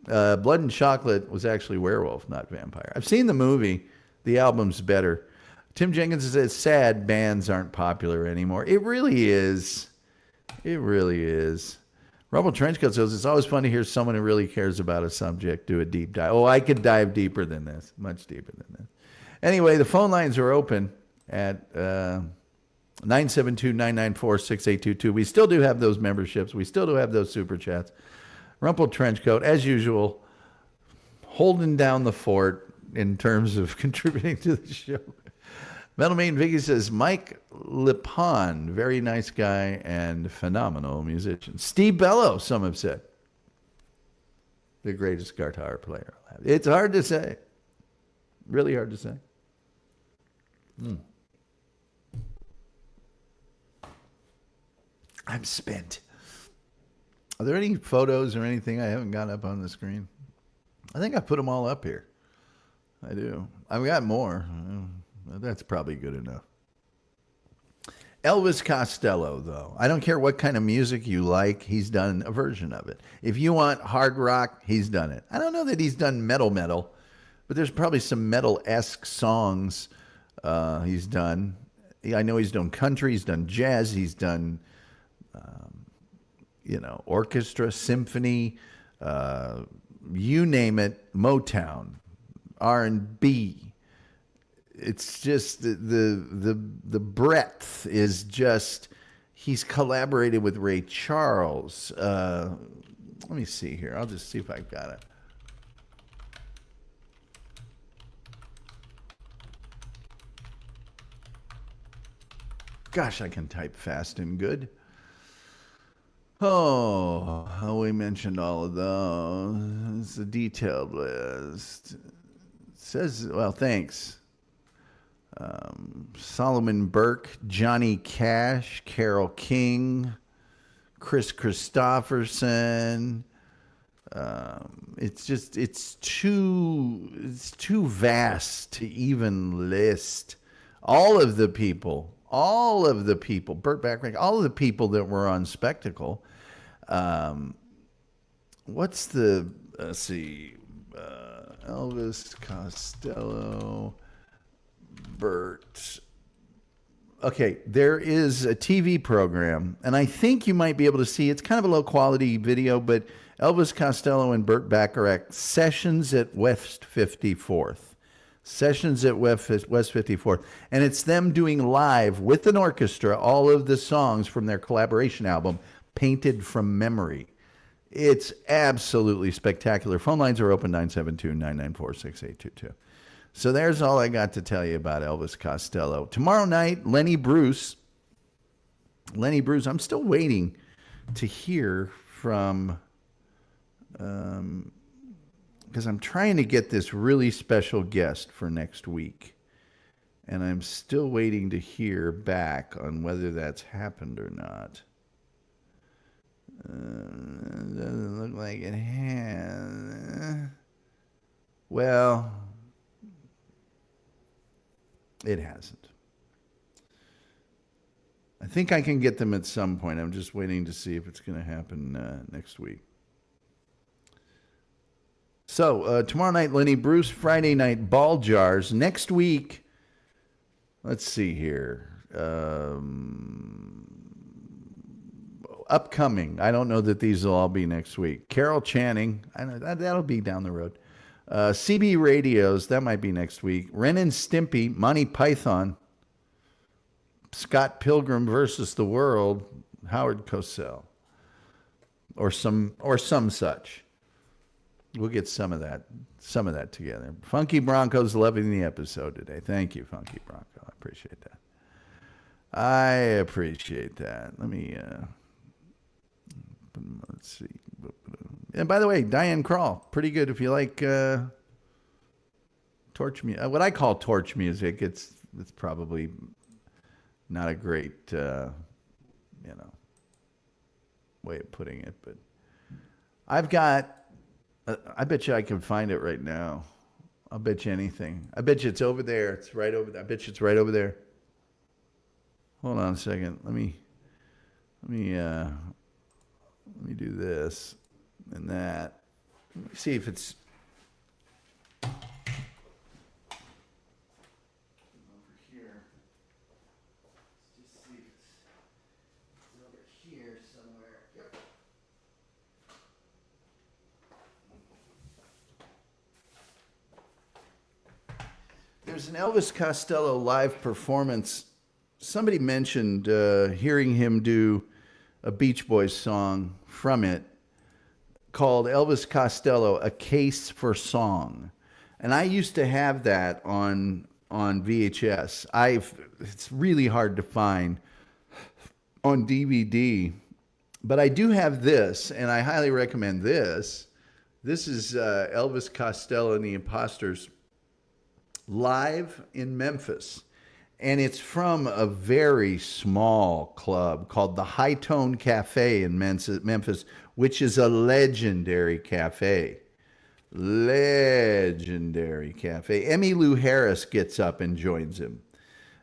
Blood and Chocolate was actually werewolf, not vampire. I've seen the movie. The album's better. Tim Jenkins says, sad bands aren't popular anymore. It really is. It really is. Rumble Trenchcoat says, it's always fun to hear someone who really cares about a subject do a deep dive. Oh, I could dive deeper than this. Much deeper than this. Anyway, the phone lines are open at 972-994-6822. We still do have those memberships. We still do have those super chats. Rumpled Trenchcoat, as usual, holding down the fort in terms of contributing to the show. Metal Main Vicky says, Mike Lipon, very nice guy and phenomenal musician. Steve Bellow, some have said, the greatest guitar player. It's hard to say. Really hard to say. I'm spent. Are there any photos or anything I haven't got up on the screen? I think I put them all up here. I do. I've got more. That's probably good enough. Elvis Costello, though. I don't care what kind of music you like. He's done a version of it. If you want hard rock, he's done it. I don't know that he's done metal, but there's probably some metal-esque songs he's done. I know he's done country. He's done jazz. He's done... orchestra, symphony, you name it, Motown, R&B. it's just the breadth is just. He's collaborated with Ray Charles. Let me see here. I'll just see if I've got it. Gosh, I can type fast and good. Oh, we mentioned all of those. It's a detailed list. It says, well, thanks. Solomon Burke, Johnny Cash, Carole King, Chris Christopherson. It's too vast to even list all of the people, Burt Bacharach, all of the people that were on Spectacle. Let's see, Elvis Costello, Burt. Okay, there is a TV program, and I think you might be able to see. It's kind of a low quality video, but Elvis Costello and Burt Bacharach Sessions at West 54th. Sessions at West 54th. And it's them doing live with an orchestra all of the songs from their collaboration album, Painted from Memory. It's absolutely spectacular. Phone lines are open, 972-994-6822. So there's all I got to tell you about Elvis Costello. Tomorrow night, Lenny Bruce. I'm still waiting to hear from, because I'm trying to get this really special guest for next week. And I'm still waiting to hear back on whether that's happened or not. Doesn't look like it has. Well, it hasn't. I think I can get them at some point. I'm just waiting to see if it's going to happen next week. So tomorrow night, Lenny Bruce. Friday night, Ball Jars. Next week, let's see here. Upcoming. I don't know that these will all be next week. Carol Channing. I know that'll be down the road. CB Radios, that might be next week. Ren and Stimpy, Monty Python, Scott Pilgrim versus the World, Howard Cosell, or some such. We'll get some of that together. Funky Bronco's loving the episode today. Thank you, Funky Bronco. I appreciate that. Let me let's see. And by the way, Diane Krall, pretty good if you like torch music. What I call torch music, it's probably not a great way of putting it, but I've got. I bet you I can find it right now. I'll bet you anything. I bet you it's over there. It's right over there. I bet you it's right over there. Hold on a second. Let me do this. And that. Let me see if it's over here. Let's just see if it's over here somewhere. Yep. There's an Elvis Costello live performance. Somebody mentioned hearing him do a Beach Boys song from it, called Elvis Costello, A Case for Song. And I used to have that on VHS. It's really hard to find on DVD, but I do have this, and I highly recommend this. This is Elvis Costello and the Imposters live in Memphis. And it's from a very small club called the High Tone Cafe in Memphis, which is a legendary cafe. Legendary cafe. Emmylou Harris gets up and joins him.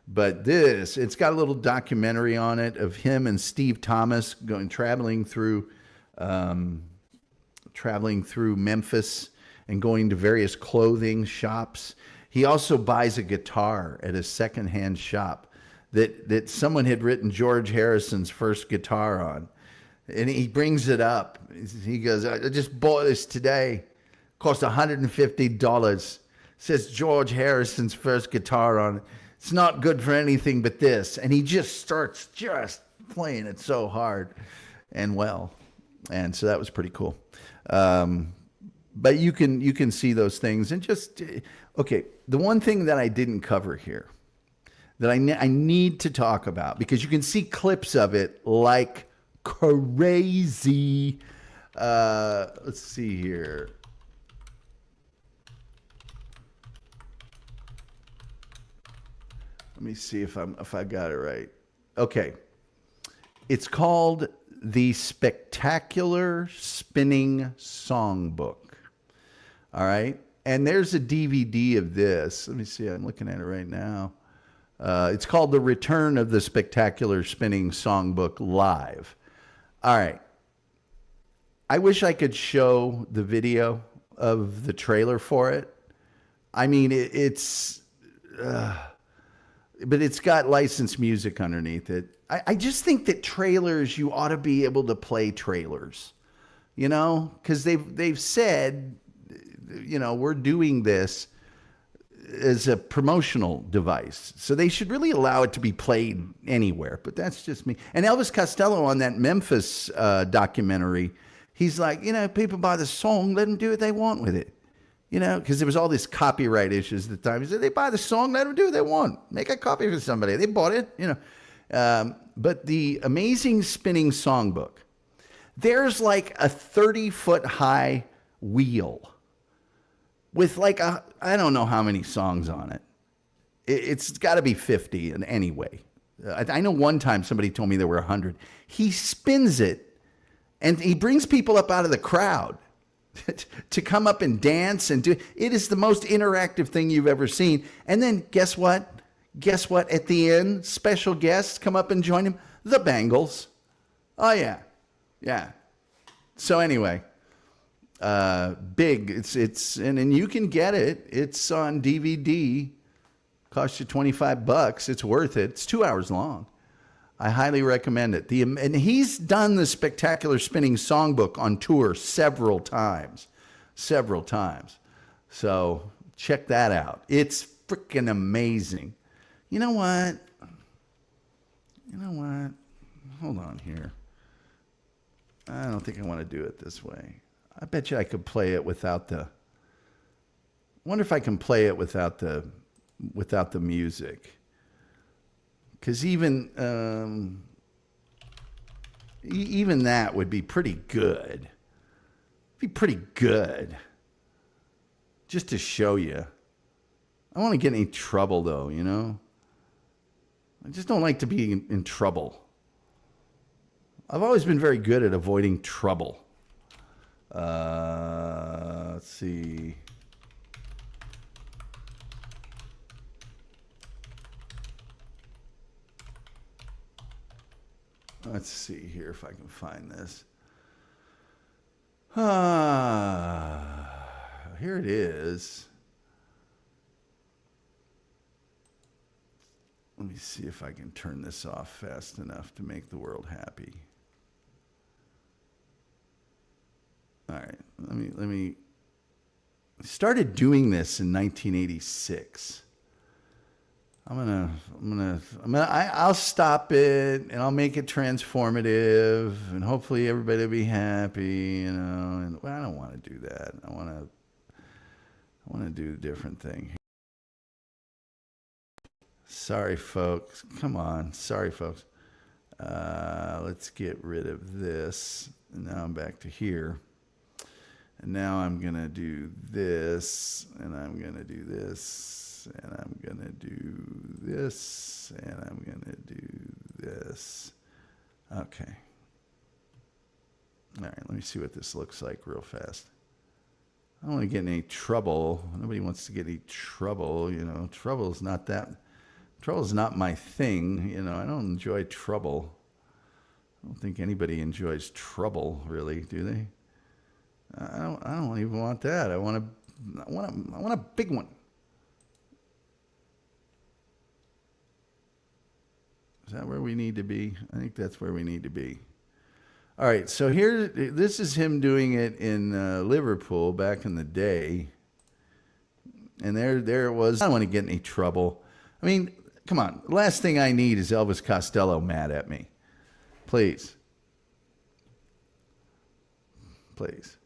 But it's got a little documentary on it of him and Steve Thomas traveling through Memphis and going to various clothing shops. He also buys a guitar at a secondhand shop that someone had written George Harrison's first guitar on. And he brings it up. He goes, I just bought this today. Cost $150. Says George Harrison's first guitar on it. It's not good for anything but this. And he just starts just playing it so hard and well. And so that was pretty cool. But you can see those things. And just, okay, the one thing that I didn't cover here that I need to talk about, because you can see clips of it like crazy. Let's see here. Let me see if I got it right. Okay. It's called The Spectacular Spinning Songbook. All right. And there's a DVD of this. Let me see. I'm looking at it right now. It's called The Return of the Spectacular Spinning Songbook Live. All right. I wish I could show the video of the trailer for it. I mean, but it's got licensed music underneath it. I just think that trailers, you ought to be able to play trailers, you know, because they've said, you know, we're doing this as a promotional device. So they should really allow it to be played anywhere. But that's just me. And Elvis Costello on that Memphis documentary, he's like, you know, people buy the song, let them do what they want with it. You know, because there was all this copyright issues at the time. He said, they buy the song, let them do what they want. Make a copy for somebody. They bought it, you know. But the Amazing Spinning Songbook, there's like a 30-foot high wheel with like I don't know how many songs on it. It's got to be 50 in any way. I know one time somebody told me there were 100. He spins it, and he brings people up out of the crowd to come up and dance and do. It is the most interactive thing you've ever seen. And then guess what? Guess what? At the end, special guests come up and join him. The Bangles. Oh yeah, yeah. So anyway, big. It's and you can get it. It's on DVD. Costs you $25. It's worth it. It's 2 hours long. I highly recommend it. And he's done the Spectacular Spinning Songbook on tour several times. So check that out. It's freaking amazing. You know what? Hold on here. I don't think I want to do it this way. I bet you I could play it without the... I wonder if I can play it without the music. Because even that would be pretty good. Be pretty good. Just to show you. I don't want to get in any trouble, though, you know? I just don't like to be in trouble. I've always been very good at avoiding trouble. Let's see. Let's see here if I can find this. Here it is. Let me see if I can turn this off fast enough to make the world happy. All right, let me. I started doing this in 1986. I'll stop it and I'll make it transformative and hopefully everybody will be happy, you know. And well, I don't want to do that. I want to do a different thing. Sorry, folks. Come on. Sorry, folks. Let's get rid of this. And now I'm back to here. And now I'm going to do this, and I'm going to do this, and I'm going to do this, and I'm going to do this. Okay. All right, let me see what this looks like real fast. I don't want to get in any trouble. Nobody wants to get any trouble, you know. Trouble's not my thing, you know. I don't enjoy trouble. I don't think anybody enjoys trouble, really, do they? I don't even want that. I want a big one. Is that where we need to be? I think that's where we need to be. All right, so this is him doing it in Liverpool back in the day. And there it was. I don't want to get in any trouble. I mean, come on. The last thing I need is Elvis Costello mad at me. Please. Please.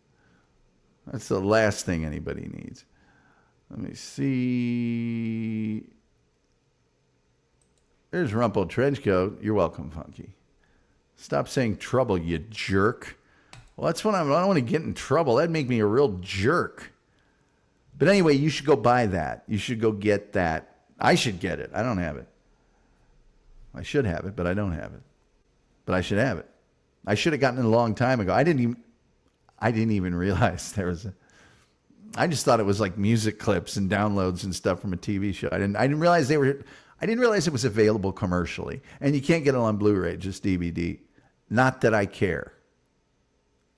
That's the last thing anybody needs. Let me see. There's Rumpled Trenchcoat. You're welcome, Funky. Stop saying trouble, you jerk. Well, that's what I don't want to get in trouble. That'd make me a real jerk. But anyway, you should go buy that. You should go get that. I should get it. I don't have it. I should have it, but I don't have it. But I should have it. I should have gotten it a long time ago. I didn't even realize there was I just thought it was like music clips and downloads and stuff from a TV show. I didn't realize it was available commercially. And you can't get it on Blu-ray, just DVD. Not that I care.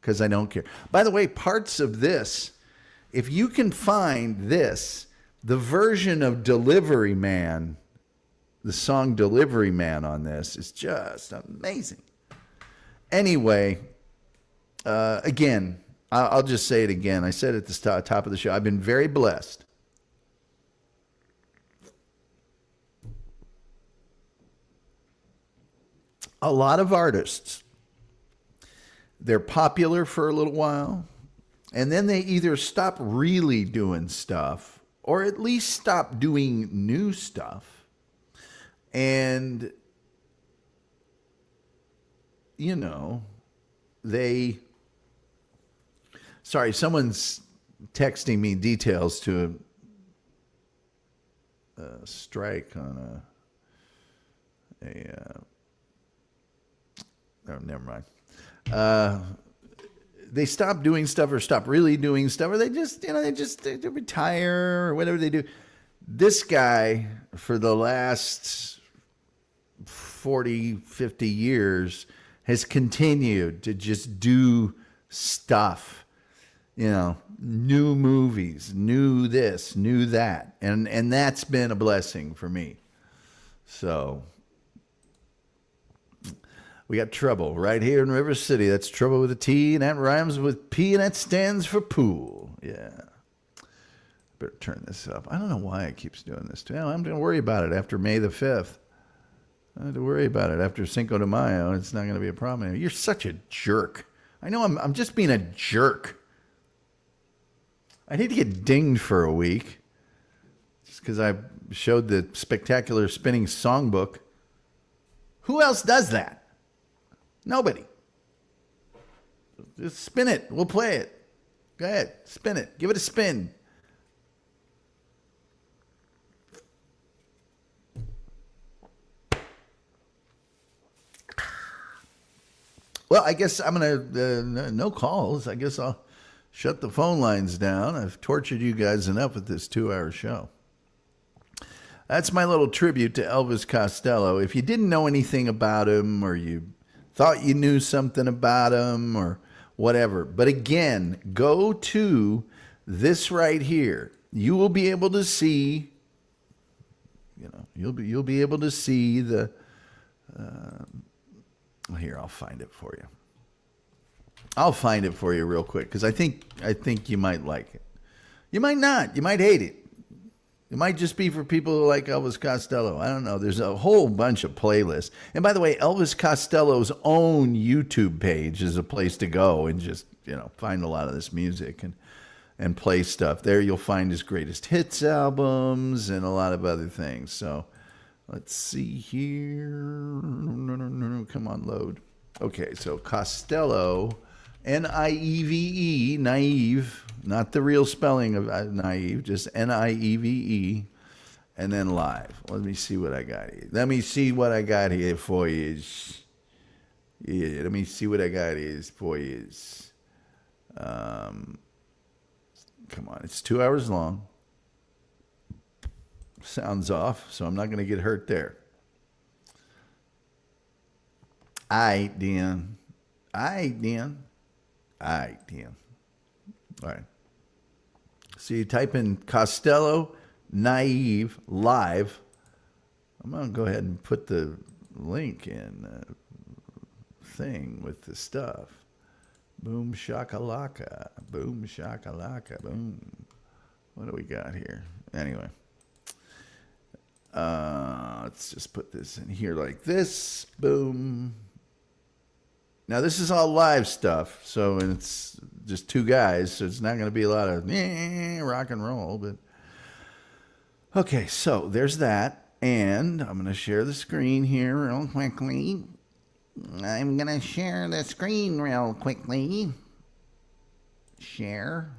Because I don't care. By the way, parts of this, if you can find this, the version of Delivery Man, the song Delivery Man on this is just amazing. Anyway, again, I'll just say it again. I said at the top of the show, I've been very blessed. A lot of artists, they're popular for a little while, and then they either stop really doing stuff or at least stop doing new stuff. And, you know, someone's texting me details to a strike on oh, never mind. They stop doing stuff or stop really doing stuff, or they retire or whatever they do. This guy, for the last 40, 50 years, has continued to just do stuff. You know, new movies, new this, new that. And that's been a blessing for me. So we got Trouble right here in River City. That's Trouble with a T, and that rhymes with P, and that stands for pool. Yeah. Better turn this up. I don't know why it keeps doing this. Well, I'm going to worry about it after May the 5th. I don't have to worry about it after Cinco de Mayo. It's not going to be a problem anymore. You're such a jerk. I know I'm just being a jerk. I need to get dinged for a week just because I showed the Spectacular Spinning Songbook. Who else does that? Nobody. Just spin it. We'll play it. Go ahead. Spin it. Give it a spin. Well, I guess I'm going to, no calls. I guess I'll shut the phone lines down. I've tortured you guys enough with this 2-hour show. That's my little tribute to Elvis Costello. If you didn't know anything about him, or you thought you knew something about him, or whatever, but again, go to this right here. You will be able to see, you'll be able to see the, here, I'll find it for you. I'll find it for you real quick, because I think you might like it. You might not. You might hate it. It might just be for people who like Elvis Costello. I don't know. There's a whole bunch of playlists. And by the way, Elvis Costello's own YouTube page is a place to go and just, find a lot of this music and play stuff. There you'll find his greatest hits albums and a lot of other things. So let's see here. No. Come on, load. Okay, so Costello, Nieve, naive, not the real spelling of naive, just Nieve, and then live. Let me see what I got here. Let me see what I got here for you. Yeah, let me see what I got here for you. Come on, it's 2 hours long. Sounds off, so I'm not going to get hurt there. All right. So you type in Costello, Naive, Live. I'm going to go ahead and put the link in the thing with the stuff. Boom shakalaka. Boom shakalaka. Boom. What do we got here? Anyway. Let's just put this in here like this. Boom. Now, this is all live stuff, so it's just two guys, so it's not going to be a lot of rock and roll. But okay, so there's that. And I'm going to share the screen here real quickly. I'm going to share the screen real quickly. Share.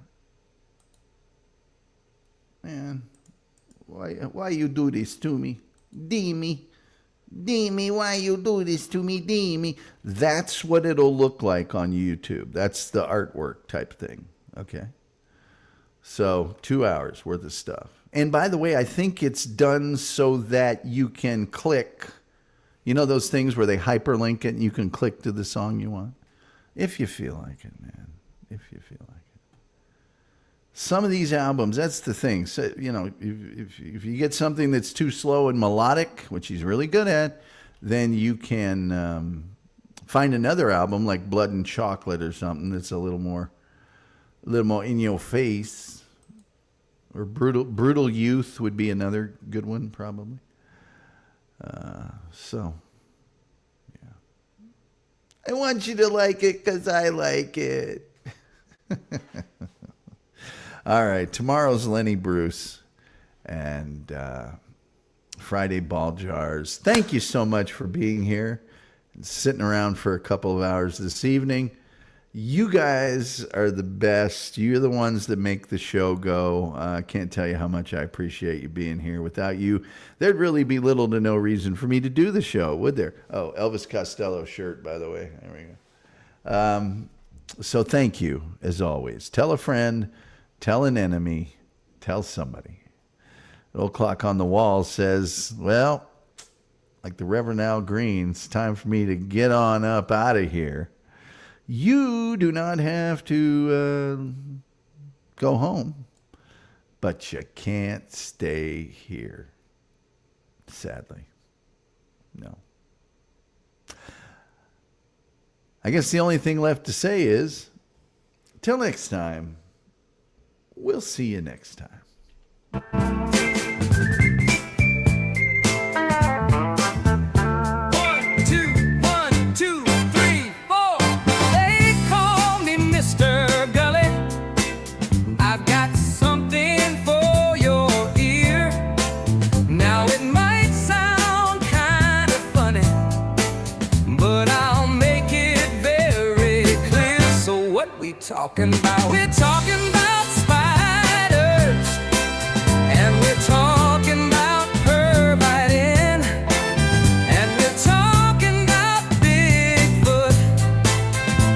Man, why you do this to me? Dee-me, why you do this to me, Dee-me? That's what it'll look like on YouTube. That's the artwork type thing, okay? So 2 hours worth of stuff. And by the way, I think it's done so that you can click, you know those things where they hyperlink it and you can click to the song you want? If you feel like it, man. If you feel like it. Some of these albums, that's the thing. So, you know, if you get something that's too slow and melodic, which he's really good at, then you can find another album like Blood and Chocolate or something that's a little more in your face. Or Brutal Youth would be another good one, probably. So, yeah. I want you to like it because I like it. All right, tomorrow's Lenny Bruce and Friday Ball Jars. Thank you so much for being here and sitting around for a couple of hours this evening. You guys are the best. You're the ones that make the show go. I can't tell you how much I appreciate you being here. Without you, there'd really be little to no reason for me to do the show, would there? Oh, Elvis Costello shirt, by the way. There we go. So thank you, as always. Tell a friend, tell an enemy, tell somebody. The old clock on the wall says, well, like the Reverend Al Green, it's time for me to get on up out of here. You do not have to go home, but you can't stay here, sadly. No. I guess the only thing left to say is, till next time, we'll see you next time. We're talking about spiders, and we're talking about pervitin, and we're talking about Bigfoot.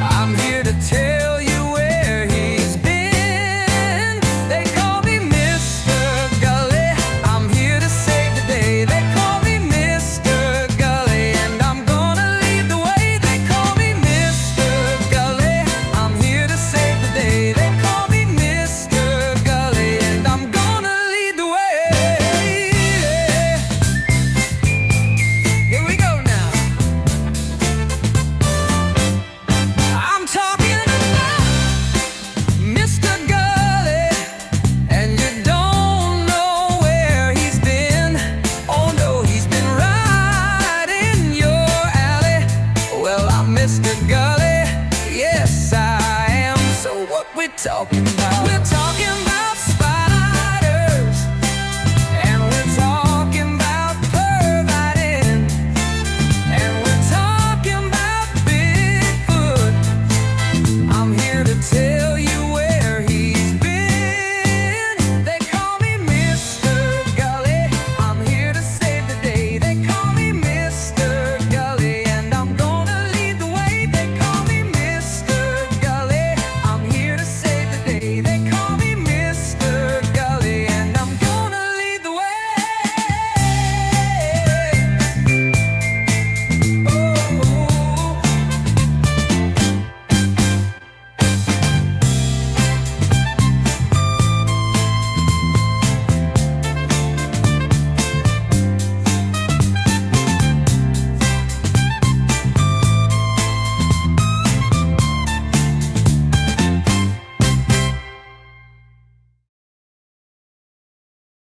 I'm here to tell you where he's been. They call me Mr. Gulley. I'm here to save the day. They call me Mr. Gulley, and I'm gonna lead the way. They call me Mr. Gulley. I'm here to save the day. They call me Mr. Gulley, and I'm gonna lead the way. Here we go now. I'm talking about Mr. Gulley, and you don't know where he's been. Oh no, he's been right in your alley. Well, I'm Mr. Gully, yes I am. So what we're talking